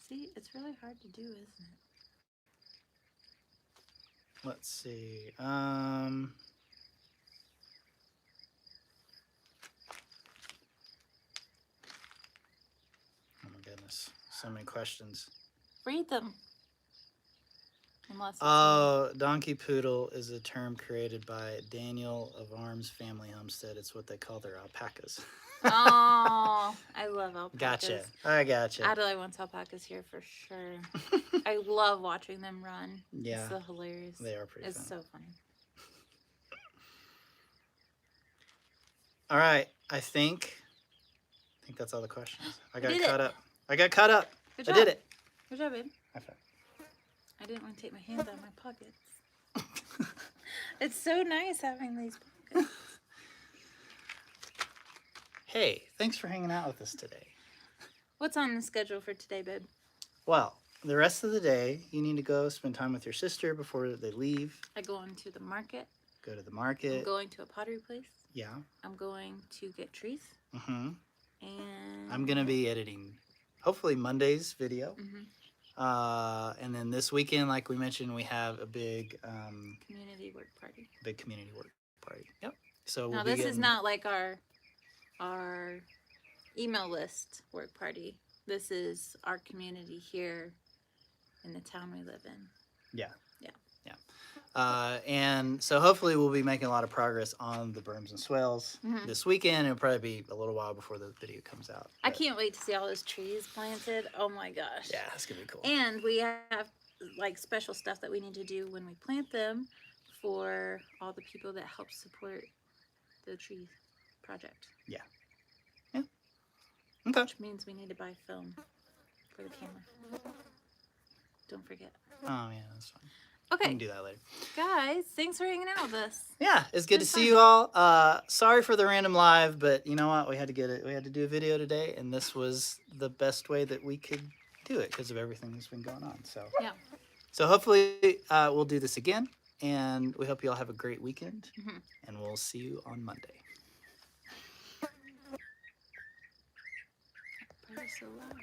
See, it's really hard to do, isn't it? Let's see. Oh my goodness. So many questions. Read them. Unless it's Oh, donkey poodle is a term created by Daniel of Arms Family Homestead. It's what they call their alpacas. Oh, I love alpacas. Gotcha. I gotcha. Adelaide wants alpacas here for sure. I love watching them run. Yeah. It's so hilarious. They are pretty It's fun. so funny. All right. I think that's all the questions. I got did caught it. up. I got caught up. Good I job. did it. Good job, babe. High five. I didn't want to take my hands out of my pockets. It's so nice having these pockets. Hey, thanks for hanging out with us today. What's on the schedule for today, babe? Well, the rest of the day, you need to go spend time with your sister before they leave. I go into the market. Go to the market. I'm going to a pottery place. Yeah. I'm going to get trees. Mm-hmm. And I'm going to be editing, hopefully, Monday's video. Mm-hmm. And then this weekend, like we mentioned, we have a big Community work party. big community work party. Yep. So Now, this is not like our email list work party. This is our community here in the town we live in. Yeah. Yeah. Yeah. And so hopefully we'll be making a lot of progress on the berms and swales this weekend. It'll probably be a little while before the video comes out. I can't wait to see all those trees planted. Oh my gosh. Yeah, it's gonna be cool. And we have like special stuff that we need to do when we plant them for all the people that help support the tree project. Yeah. Yeah. Okay. Which means we need to buy film for the camera. Don't forget. Oh yeah, that's fine. Okay. We can do that later. Guys, thanks for hanging out with us. Yeah, it's good to It's see fun. you all. Sorry for the random live, but you know what? We had to get it. We had to do a video today, and this was the best way that we could do it because of everything that's been going on. So Yeah. So hopefully we'll do this again, and we hope you all have a great weekend, and we'll see you on Monday. That part is so loud.